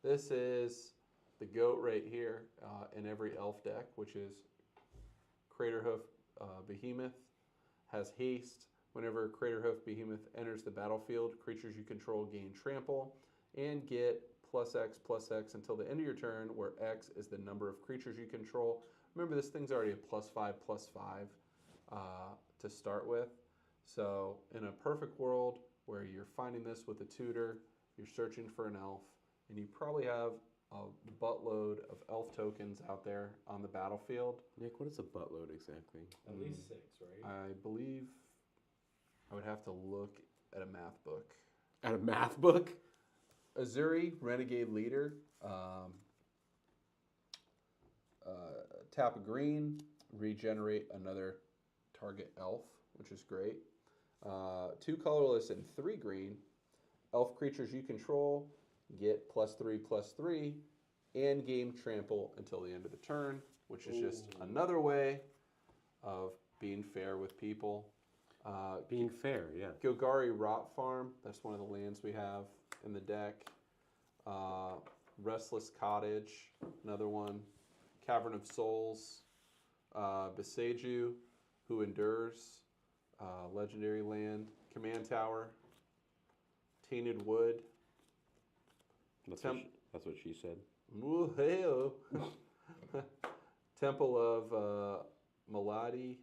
This is the goat right here in every elf deck, which is Craterhoof Behemoth. Has haste. Whenever Craterhoof Behemoth enters the battlefield, creatures you control gain trample and get +X until the end of your turn, where X is the number of creatures you control. Remember, this thing's already a +5/+5 to start with. So in a perfect world where you're finding this with a tutor, you're searching for an elf, and you probably have a buttload of elf tokens out there on the battlefield. Nick, what is a buttload exactly? At least 6, right? I believe I would have to look at a math book. At a math book? Azuri, Renegade Leader. Tap a green, regenerate another target elf, which is great. 2 colorless and 3 green. Elf creatures you control get +3/+3 and gain trample until the end of the turn, which is just another way of being fair with people. Being fair, yeah. Gilgari Rot Farm, that's one of the lands we have in the deck. Restless Cottage, another one. Cavern of Souls. Beseju, Who Endures, legendary land. Command Tower. Tainted Wood. That's what she said. Woo-hey-oh. Temple of Maladi.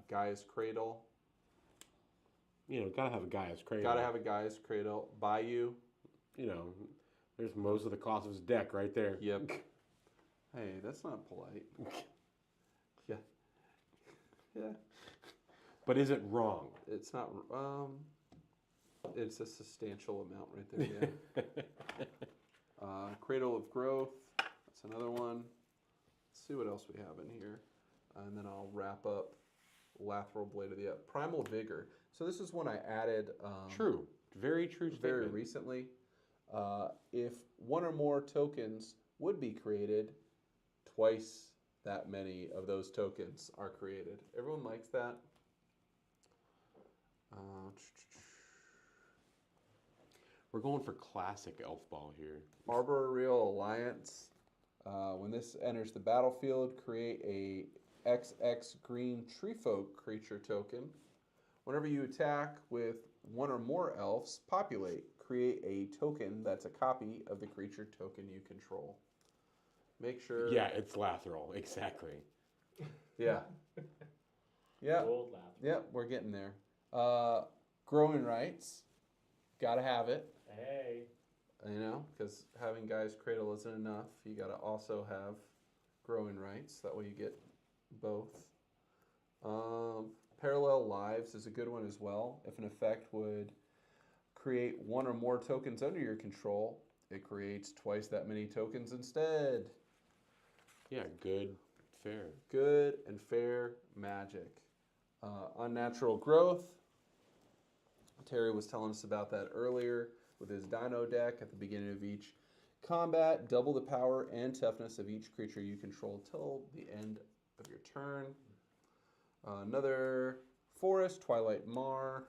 Gaia's Cradle. You know, gotta have a Gaia's Cradle. Gotta have a Gaia's Cradle. Bayou. You know, there's most of the cost of his deck right there. Yep. Hey, that's not polite. Yeah. Yeah. But is it wrong? It's not. It's a substantial amount right there. Yeah. Cradle of Growth. That's another one. Let's see what else we have in here, and then I'll wrap up Lateral Blade of the Up. Primal Vigor. So this is one I added. True. Very true Very statement. recently. If one or more tokens would be created, twice that many of those tokens are created. Everyone likes that. We're going for classic elf ball here. Arboreal Alliance. When this enters the battlefield, create a XX green treefolk creature token. Whenever you attack with one or more elves, populate. Create a token that's a copy of the creature token you control. Make sure. Yeah, it's Lathril. Exactly. Yeah. Yeah. Gold laugh. Yeah, we're getting there. Growing rights. Gotta have it. Hey. You know, because having Guy's Cradle isn't enough. You gotta also have growing rights. That way you get both. Parallel Lives is a good one as well. If an effect would create one or more tokens under your control, it creates twice that many tokens instead. Yeah, good, fair. Good and fair magic. Unnatural Growth. Terry was telling us about that earlier with his Dino deck at the beginning of each combat. Double the power and toughness of each creature you control till the end of your turn. Another Forest, Twilight Mar.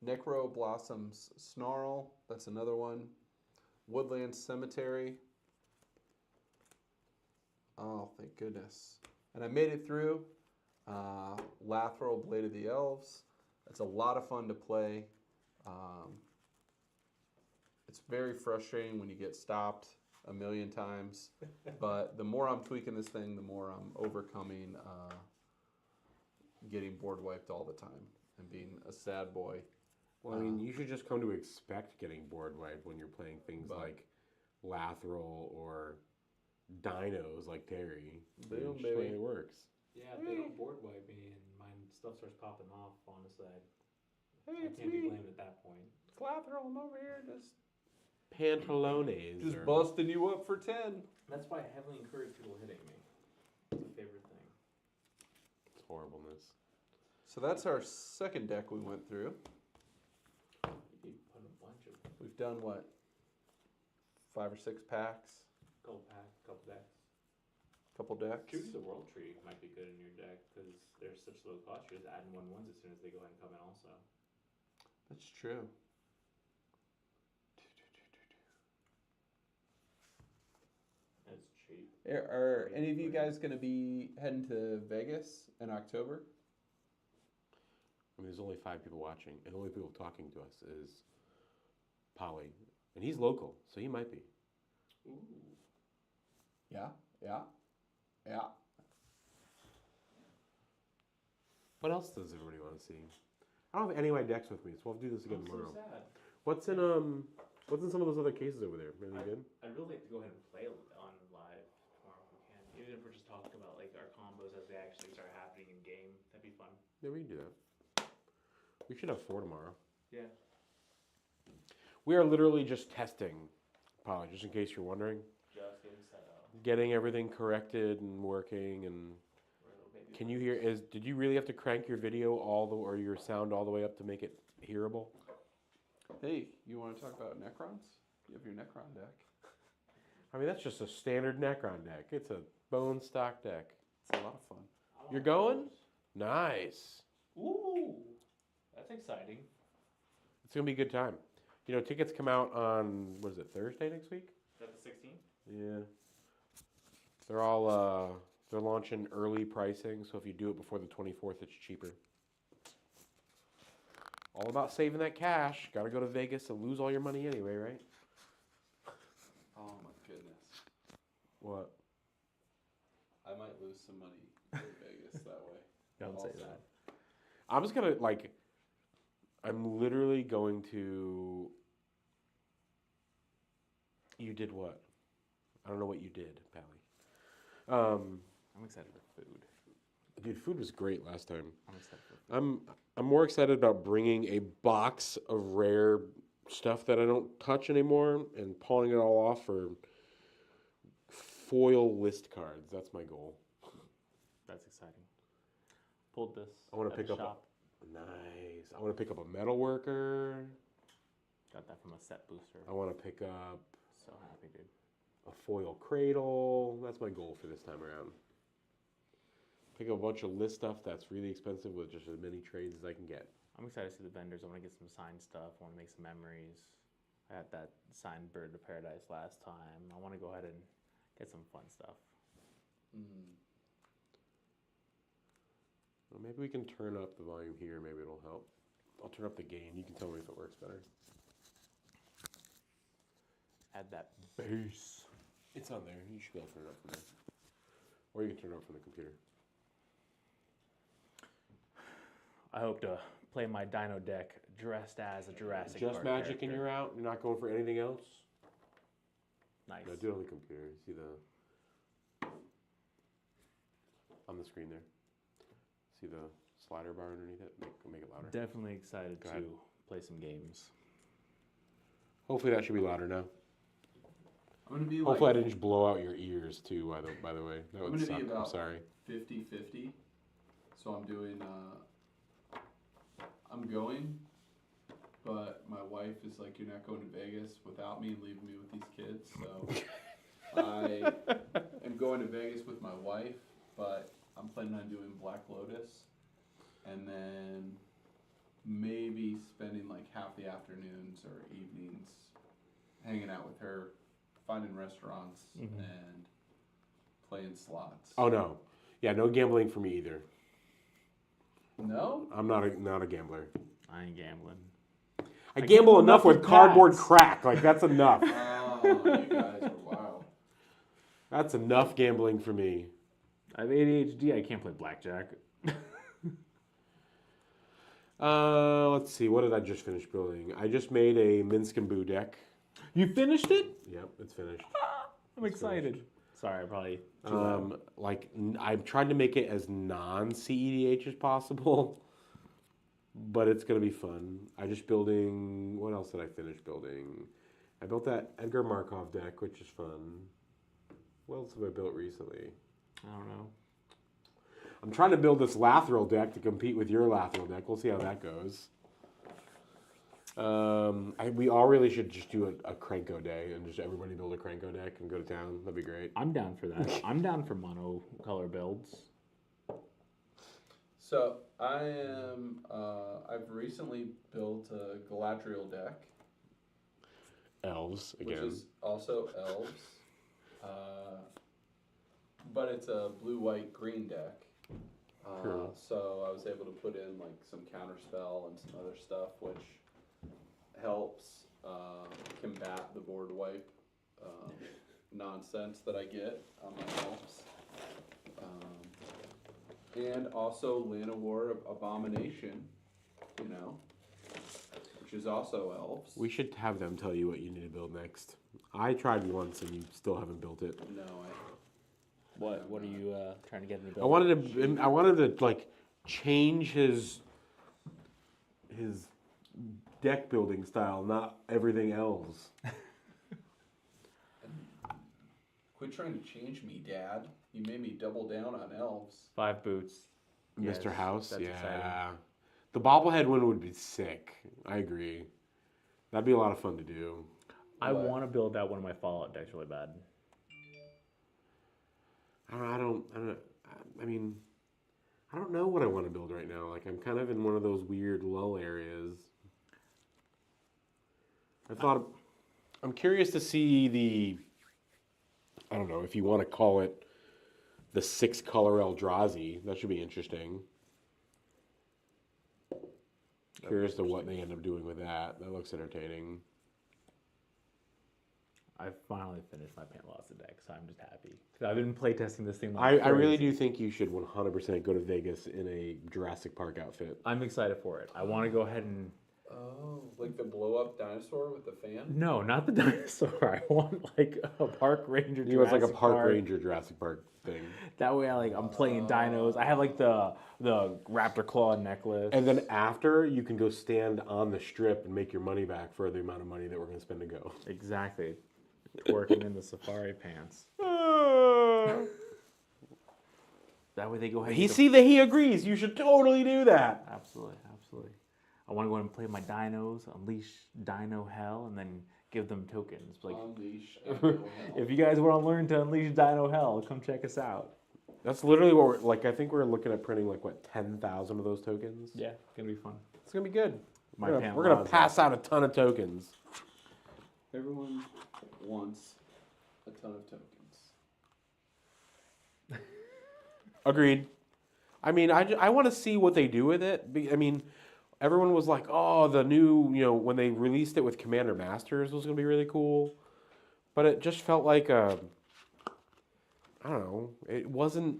Necro Blossoms Snarl. That's another one. Woodland Cemetery. Oh, thank goodness. And I made it through. Lateral Blade of the Elves. It's a lot of fun to play. It's very frustrating when you get stopped a million times. But the more I'm tweaking this thing, the more I'm overcoming getting board wiped all the time and being a sad boy. Well, I mean, you should just come to expect getting board wiped when you're playing things like Lathril or Dinos like Terry. Boom, Just the way baby. it works. Yeah, if they don't board wipe me and my stuff starts popping off on the side, Hey, I can't be blamed at that point. It's Lathril. I'm over here Pantalones. just or- busting you up for 10. That's why I heavily encourage people hitting me. It's my favorite thing. It's horribleness. So that's our second deck we went through. You could put a bunch of We've done what? 5 or 6 packs, couple decks. couple decks. Choosing the World Tree might be good in your deck because they're such low cost. You're just adding 1/1s as soon as they go ahead and come in also. That's true. That's cheap. Are any of you guys going to be heading to Vegas in October? I mean, there's only 5 people watching, and the only people talking to us is Polly. And he's local, so he might be. Ooh. Yeah. What else does everybody want to see? I don't have any of my decks with me, so we'll do this again I'm tomorrow. so sad. What's in some of those other cases over there? Really good? I'd really like to go ahead and play on live tomorrow if we can. Even if we're just talking about like our combos as they actually start happening in game. That'd be fun. Yeah, we can do that. We should have 4 tomorrow. Yeah. We are literally just testing, Polly, just in case you're wondering. Just getting set up. Getting everything corrected and working, and can you hear? Did you really have to crank your video or your sound all the way up to make it hearable? Hey, you want to talk about Necrons? You have your Necron deck. I mean, that's just a standard Necron deck. It's a bone stock deck. It's a lot of fun. You're going? Nice. Ooh, that's exciting. It's gonna be a good time. You know, tickets come out on what is it, Thursday next week? Is that the 16th? Yeah. They're all they're launching early pricing, so if you do it before the 24th, it's cheaper. All about saving that cash. Got to go to Vegas and lose all your money anyway, right? Oh my goodness. What? I might lose some money in Vegas that way. Don't say Also. that. I'm just gonna I'm literally going to. You did what? I don't know what you did, Pally. I'm excited for food. Dude, food was great last time. I'm excited for food. I'm more excited about bringing a box of rare stuff that I don't touch anymore and pawning it all off for foil list cards. That's my goal. That's exciting. Pulled this. I want at to the pick up. shop. Nice. I want to pick up a metal worker. Got that from a set booster. I want to pick up So happy, dude. a foil cradle. That's my goal for this time around. Pick up a bunch of list stuff that's really expensive with just as many trades as I can get. I'm excited to see the vendors. I want to get some signed stuff. I want to make some memories. I had that signed Bird of Paradise last time. I want to go ahead and get some fun stuff. Well, maybe we can turn up the volume here. Maybe it'll help. I'll turn up the gain. You can tell me if it works better. Add that bass. It's on there. You should be able to turn it up from there. Or you can turn it up from the computer. I hope to play my Dino deck dressed as a Jurassic Just Park Magic and character. you're out? You're not going for anything else? Nice. No, do it on the computer. See the... On the screen there. See the slider bar underneath it? Make it louder. Definitely excited Go to ahead. play some games. Hopefully that should be louder now. I'm gonna be Hopefully I like didn't just blow out your ears too, by the way. That I'm would gonna suck. be I'm about sorry. 50-50. So I'm doing. I'm going, but my wife is like, "You're not going to Vegas without me and leaving me with these kids." So I am going to Vegas with my wife, but I'm planning on doing Black Lotus, and then maybe spending like half the afternoons or evenings hanging out with her, finding restaurants and playing slots. Oh no. Yeah, no gambling for me either. No? I'm not a gambler. I ain't gambling. I gamble enough with cardboard packs. crack. Like that's enough. Oh, you guys are wild. That's enough gambling for me. I have ADHD. I can't play blackjack. Let's see. What did I just finish building? I just made a Minsk and Boo deck. You finished it? Yep, it's finished. I'm excited. Sorry, I probably too loud. I've tried to make it as non-CEDH as possible, but it's gonna be fun. I just building. What else did I finish building? I built that Edgar Markov deck, which is fun. What else have I built recently? I don't know. I'm trying to build this Lathril deck to compete with your Lathril deck. We'll see how that goes. We all really should just do a Krenko day and just everybody build a Krenko deck and go to town. That'd be great. I'm down for that. I'm down for monocolor builds. So I am. I've recently built a Galadriel deck, Elves which again. is also elves, but it's a blue-white-green deck. Cool. So I was able to put in like some counterspell and some other stuff, which helps combat the board wipe nonsense that I get on my elves. And also Llanowar Abomination, which is also elves. We should have them tell you what you need to build next. I tried once and you still haven't built it. No, What are you trying to get me to build? I wanted to like change his deck building style, not everything else. Quit trying to change me, Dad. You made me double down on elves. 5 boots. Mr. Yes, House, that's yeah. exciting. The bobblehead one would be sick. I agree. That'd be a lot of fun to do. I What? want to build out one of my Fallout decks really bad. I don't know what I want to build right now. Like I'm kind of in one of those weird lull areas. I'm curious to see I don't know if you want to call it the 6-color Eldrazi. That should be interesting. Curious to what they end up doing with that. That looks entertaining. I finally finished my Pantalasa deck, so I'm just happy. 'Cause I've been playtesting this thing. I like really crazy. do think you should 100% go to Vegas in a Jurassic Park outfit. I'm excited for it. I want to go ahead and Oh, like the blow up dinosaur with the fan? No, not the dinosaur. I want like a park ranger. He was like a Jurassic park ranger Jurassic Park thing. That way, I'm playing dinos. I have like the raptor claw necklace. And then after, you can go stand on the strip and make your money back for the amount of money that we're going to spend to go. Exactly, twerking in the safari pants. That way they go ahead. He agrees. You should totally do that. Absolutely, absolutely. I want to go ahead and play my dinos, unleash Dino Hell, and then give them tokens. Like, Unleash. if you guys want to learn to unleash Dino Hell, come check us out. That's literally what we're like. I think we're looking at printing like what 10,000 of those tokens. Yeah, it's gonna be fun. It's gonna be good. My We're Pant gonna Laws. pass out a ton of tokens. Everyone wants a ton of tokens. Agreed. I mean, I want to see what they do with it. I mean, everyone was like, oh, the new, when they released it with Commander Masters was going to be really cool. But it just felt like, I don't know, it wasn't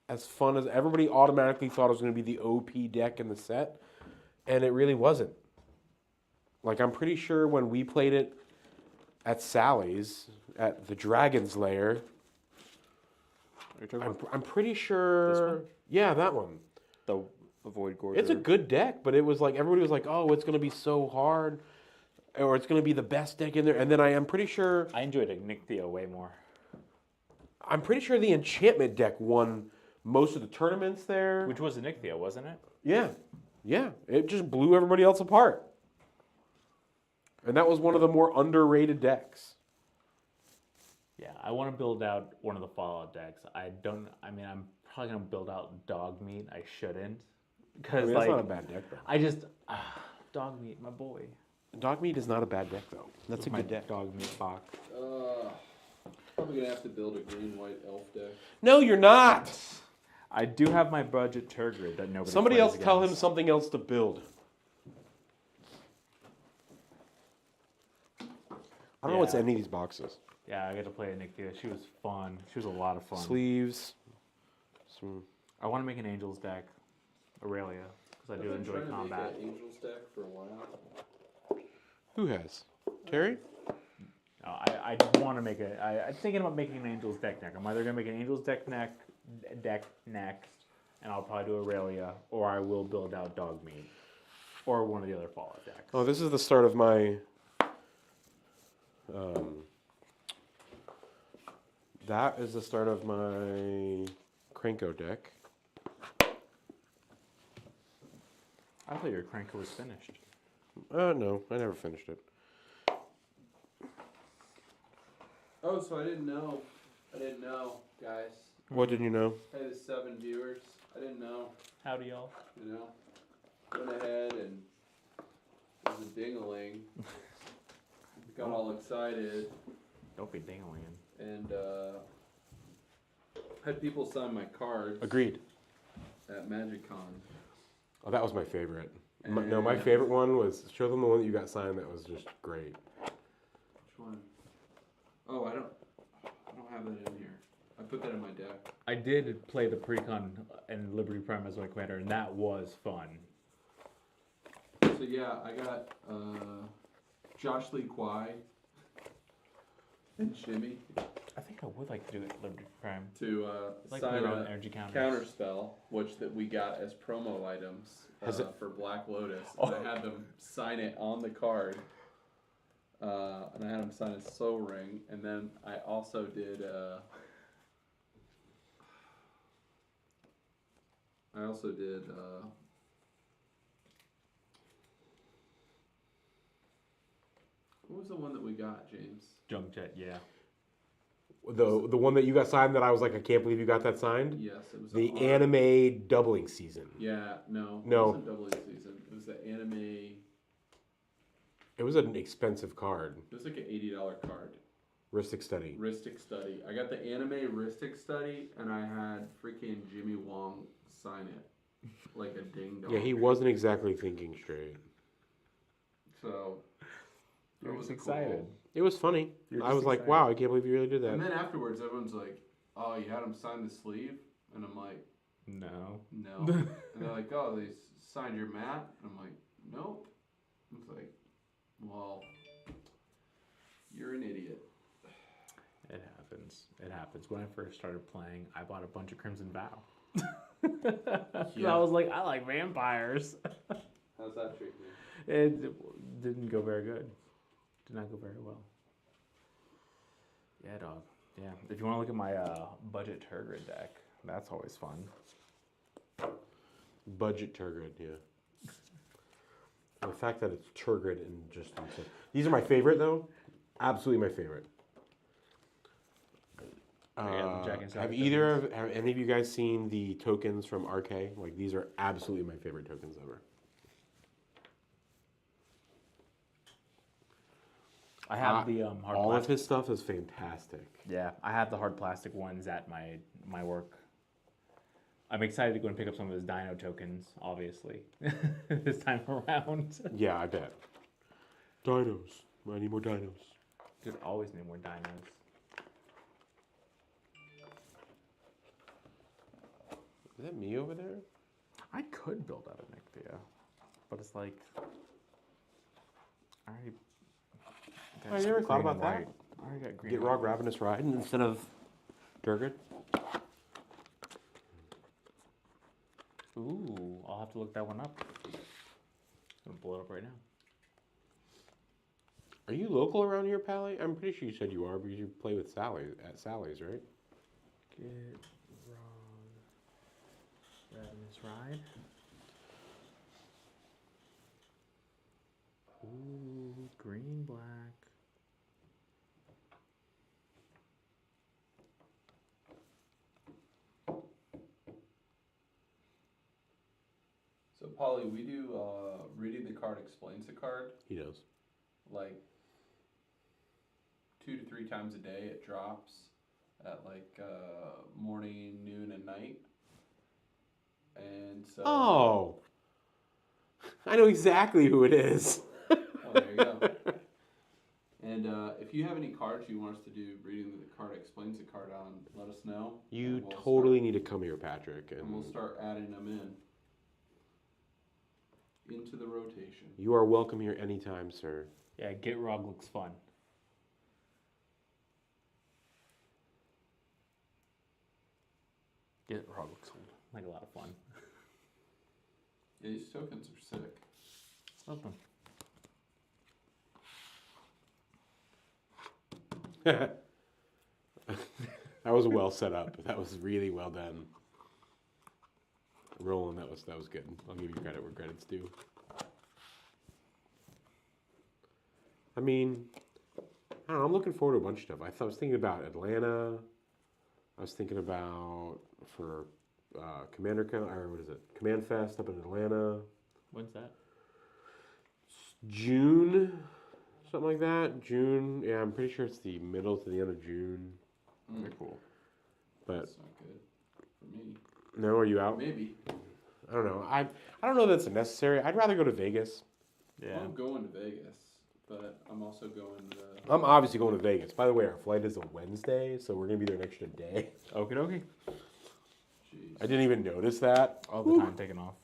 as fun as everybody automatically thought it was going to be the OP deck in the set. And it really wasn't. Like, I'm pretty sure when we played it at Sally's, at the Dragon's Lair, I'm pretty sure. This one? Yeah, that one. The Void Gorger. It's a good deck, but it was like everybody was like, "Oh, it's going to be so hard," or "It's going to be the best deck in there." And then I am pretty sure. I enjoyed Ignitia way more. I'm pretty sure the enchantment deck won most of the tournaments there. Which was Ignitia, wasn't it? Yeah. It just blew everybody else apart. And that was one of the more underrated decks. Yeah, I want to build out one of the Fallout decks. I'm probably gonna build out Dogmeat. I shouldn't, because That's not a bad deck though. I just Dogmeat, my boy. Dogmeat is not a bad deck though. That's a my good deck. Dogmeat box. Probably gonna have to build a green-white elf deck. No, you're not. I do have my budget Turgid that nobody. Somebody plays else tell him against. something else to build. I don't know what's Yeah. in any of these boxes. Yeah, I got to play Ignitia. She was fun. She was a lot of fun. Sleeves. Some. I want to make an Angels deck, Aurelia, because I do enjoy combat. Make an Angels deck for a while. Who has? Terry? I want to make I'm thinking about making an Angels deck next. I'm either gonna make an Angels deck next, and I'll probably do Aurelia, or I will build out Dogmeat, or one of the other Fallout decks. Oh, this is the start of my. That is the start of my Krenko deck. I thought your Krenko was finished. No, I never finished it. Oh, so I didn't know, guys. What did you know? Hey, the 7 viewers. I didn't know, Howdy, y'all. Went ahead and it was a ding-a-ling. Got all excited Don't be dingling. and had people sign my cards Agreed. at MagicCon. Oh, that was my favorite. No, my favorite one was show them the one that you got signed. That was just great. Which one? Oh, I don't have that in here. I put that in my deck. I did play the Precon and Liberty Prime as my commander, and that was fun. So yeah, I got Josh Lee Kwai and Jimmy I think I would like to do it Liberty Prime. to Like sign around a energy counters. counterspell, which that we got as promo items for Black Lotus. And I had them sign it on the card. And I had them sign a Soul Ring, and then I also did. What was the one that we got, James? Junk Jet, yeah. The one that you got signed that I was like, I can't believe you got that signed. Yes, it was The art. anime doubling season. Yeah, no. No. It wasn't doubling season. It was the anime. It was an expensive card. It was like an $80 card. Ristic Study. Ristic Study. I got the anime Ristic Study, and I had freaking Jimmy Wong sign it like a ding dong. Yeah, he wasn't exactly thinking straight. So. You're that was just excited. cool. It was funny. You're I just was like, excited. wow, I can't believe you really did that. And then afterwards, everyone's like, "Oh, you had him sign the sleeve," and I'm like, No. "No." And they're like, "Oh, they signed your mat," and I'm like, "Nope." It's like, well, you're an idiot. It happens. It happens. When I first started playing, I bought a bunch of Crimson Vow. Yeah. I was like, I like vampires. How's that treat you? It didn't go very good. Did not go very well. Yeah, dog. Yeah. If you want to look at my budget Turgid deck, that's always fun. Budget Turgid, yeah. The fact that it's Turgid and just these are my favorite though. Absolutely my favorite. Yeah, the Jack and Have any of you guys seen the tokens from RK? Like these are absolutely my favorite tokens ever. I have the hard All of plastic. his stuff is fantastic. Yeah, I have the hard plastic ones at my work. I'm excited to go and pick up some of his dino tokens, obviously, this time around. Yeah, I bet. Dinos. I need more dinos. Dude, always need more dinos. Is that me over there? I could build out a Nykthea, but it's like I already. I never thought about that. I already got green. Get and Rog white. Ravenous Ride instead of Turgid. Ooh, I'll have to look that one up. I'm gonna pull it up right now. Are you local around here, Pally? I'm pretty sure you said you are because you play with Sally at Sally's, right? Get Rog Ravenous Ride. Ooh, green, black. So, Polly, we do reading the card explains the card He does. like 2 to 3 times a day. It drops at like morning, noon, and night. And so. Oh! I know exactly who it is. Well, there you go. And if you have any cards you want us to do reading the card explains the card on, let us know. You and we'll totally need to come here, Patrick. Start, and we'll start adding them into the rotation. You are welcome here anytime, sir. Yeah, Get Rog looks fun. Get Rog looks like a lot of fun. Yeah, these tokens are sick. Love them. That was well set up. That was really well done. Roland, that was good. I'll give you credit where credit's due. I mean, I don't know, I'm looking forward to a bunch of stuff. I was thinking about Atlanta. I was thinking about for Command Fest up in Atlanta. When's that? June, something like that. June, yeah, I'm pretty sure it's the middle to the end of June. Very cool. But That's not good for me. no, are you out? Maybe. I don't know. I don't know that's necessary. I'd rather go to Vegas. Yeah. Well, I'm going to Vegas, but I'm also going to. I'm obviously going to Vegas. By the way, our flight is a Wednesday, so we're gonna be there an extra day. Okie dokie. Jeez. I didn't even notice that. All the time taken off.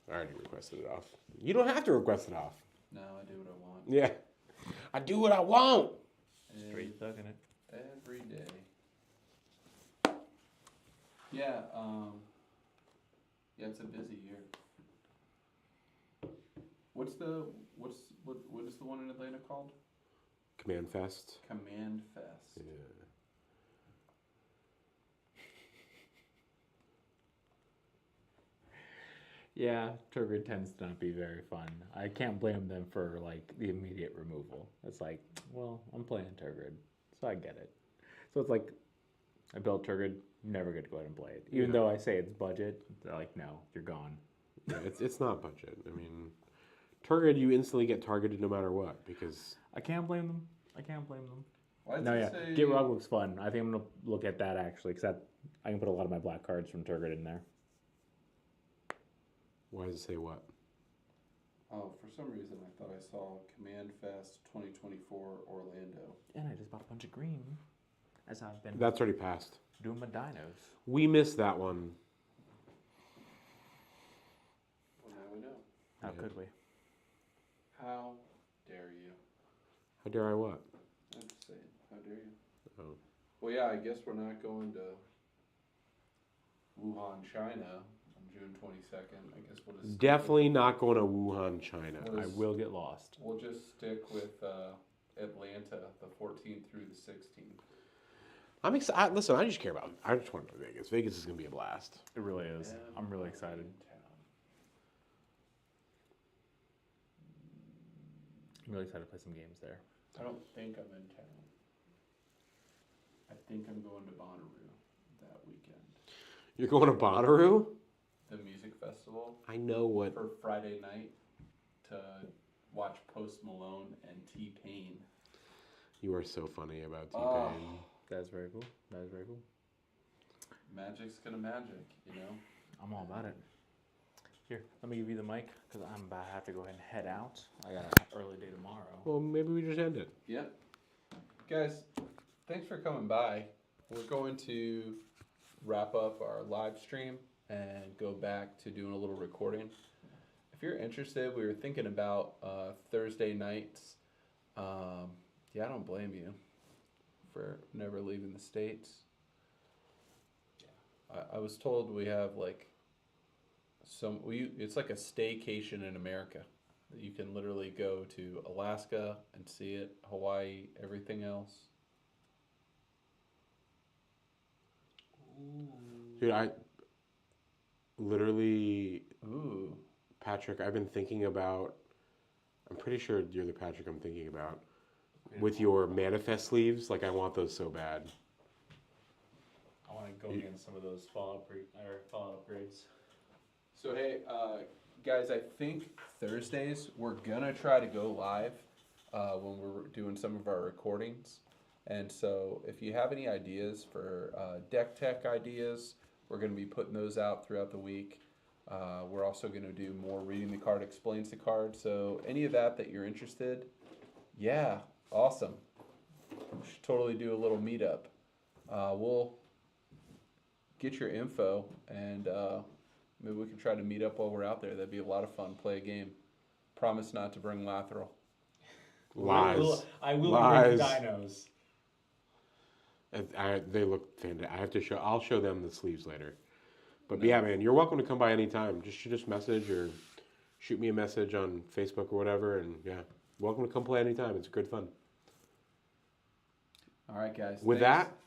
I already requested it off. You don't have to request it off. No, I do what I want. Yeah, I do what I want. Straight thugging it. Every day. Yeah, yeah, it's a busy year. What is the one in Atlanta called? Command Fest. Command Fest. Yeah. Yeah, Turgid tends to not be very fun. I can't blame them for like the immediate removal. It's like, well, I'm playing Turgid, so I get it. So it's like, I built Turgid, never get to go ahead and play it. Even Yeah. though I say it's budget, they're like, no, you're gone. Yeah, it's not budget. I mean, Turgid, you instantly get targeted no matter what because I can't blame them. I can't blame them. Why does No, it yeah, say? Get Rog looks fun. I think I'm gonna look at that actually, because I can put a lot of my black cards from Turgid in there. why does it say what? Oh, for some reason I thought I saw Command Fest 2024 Orlando. And I just bought a bunch of green, as I've been That's already passed. doing my dinos. We missed that one. Well, now we know. How Yeah. could we? How dare you? How dare I what? I'm just saying, how dare you? Oh. Well, yeah, I guess we're not going to Wuhan, China on June 22nd. I guess we'll just Definitely not going to Wuhan, China. I will get lost. We'll just stick with Atlanta, the 14th through the 16th. I'm excited. Listen, I just care about. I just want to go to Vegas. Vegas is gonna be a blast. It really is. I'm really excited. In town. I'm really excited to play some games there. I don't think I'm in town. I think I'm going to Bonnaroo that weekend. You're going to Bonnaroo? The music festival I know what. for Friday night to watch Post Malone and T-Pain. You are so funny about T-Pain. Oh. That is very cool. That is very cool. Magic's gonna magic, you know? I'm all about it. Here, let me give you the mic because I'm about to have to go ahead and head out. I got an early day tomorrow. Well, maybe we just end it. Yep. Guys, thanks for coming by. We're going to wrap up our live stream and go back to doing a little recording. If you're interested, we were thinking about Thursday nights. Yeah, I don't blame you for never leaving the States. I was told we have like it's like a staycation in America. You can literally go to Alaska and see it, Hawaii, everything else. Dude, I literally, Ooh. Patrick, I've been thinking about. I'm pretty sure you're the Patrick I'm thinking about. With your manifest sleeves, like I want those so bad. I want to go against some of those Fallout upgrades. So hey, guys, I think Thursdays we're gonna try to go live when we're doing some of our recordings. And so if you have any ideas for deck tech ideas, we're gonna be putting those out throughout the week. We're also gonna do more reading the card explains the card. So any of that you're interested, yeah, awesome. We should totally do a little meetup. We'll get your info and maybe we can try to meet up while we're out there. That'd be a lot of fun. Play a game. Promise not to bring Lathril. Lies. I will Lies. bring the dinos. They look fantastic. I'll show them the sleeves later. But yeah, man, you're welcome to come by anytime. Just shoot us a message or shoot me a message on Facebook or whatever. And yeah, welcome to come play anytime. It's good fun. All right, guys. With thanks. that,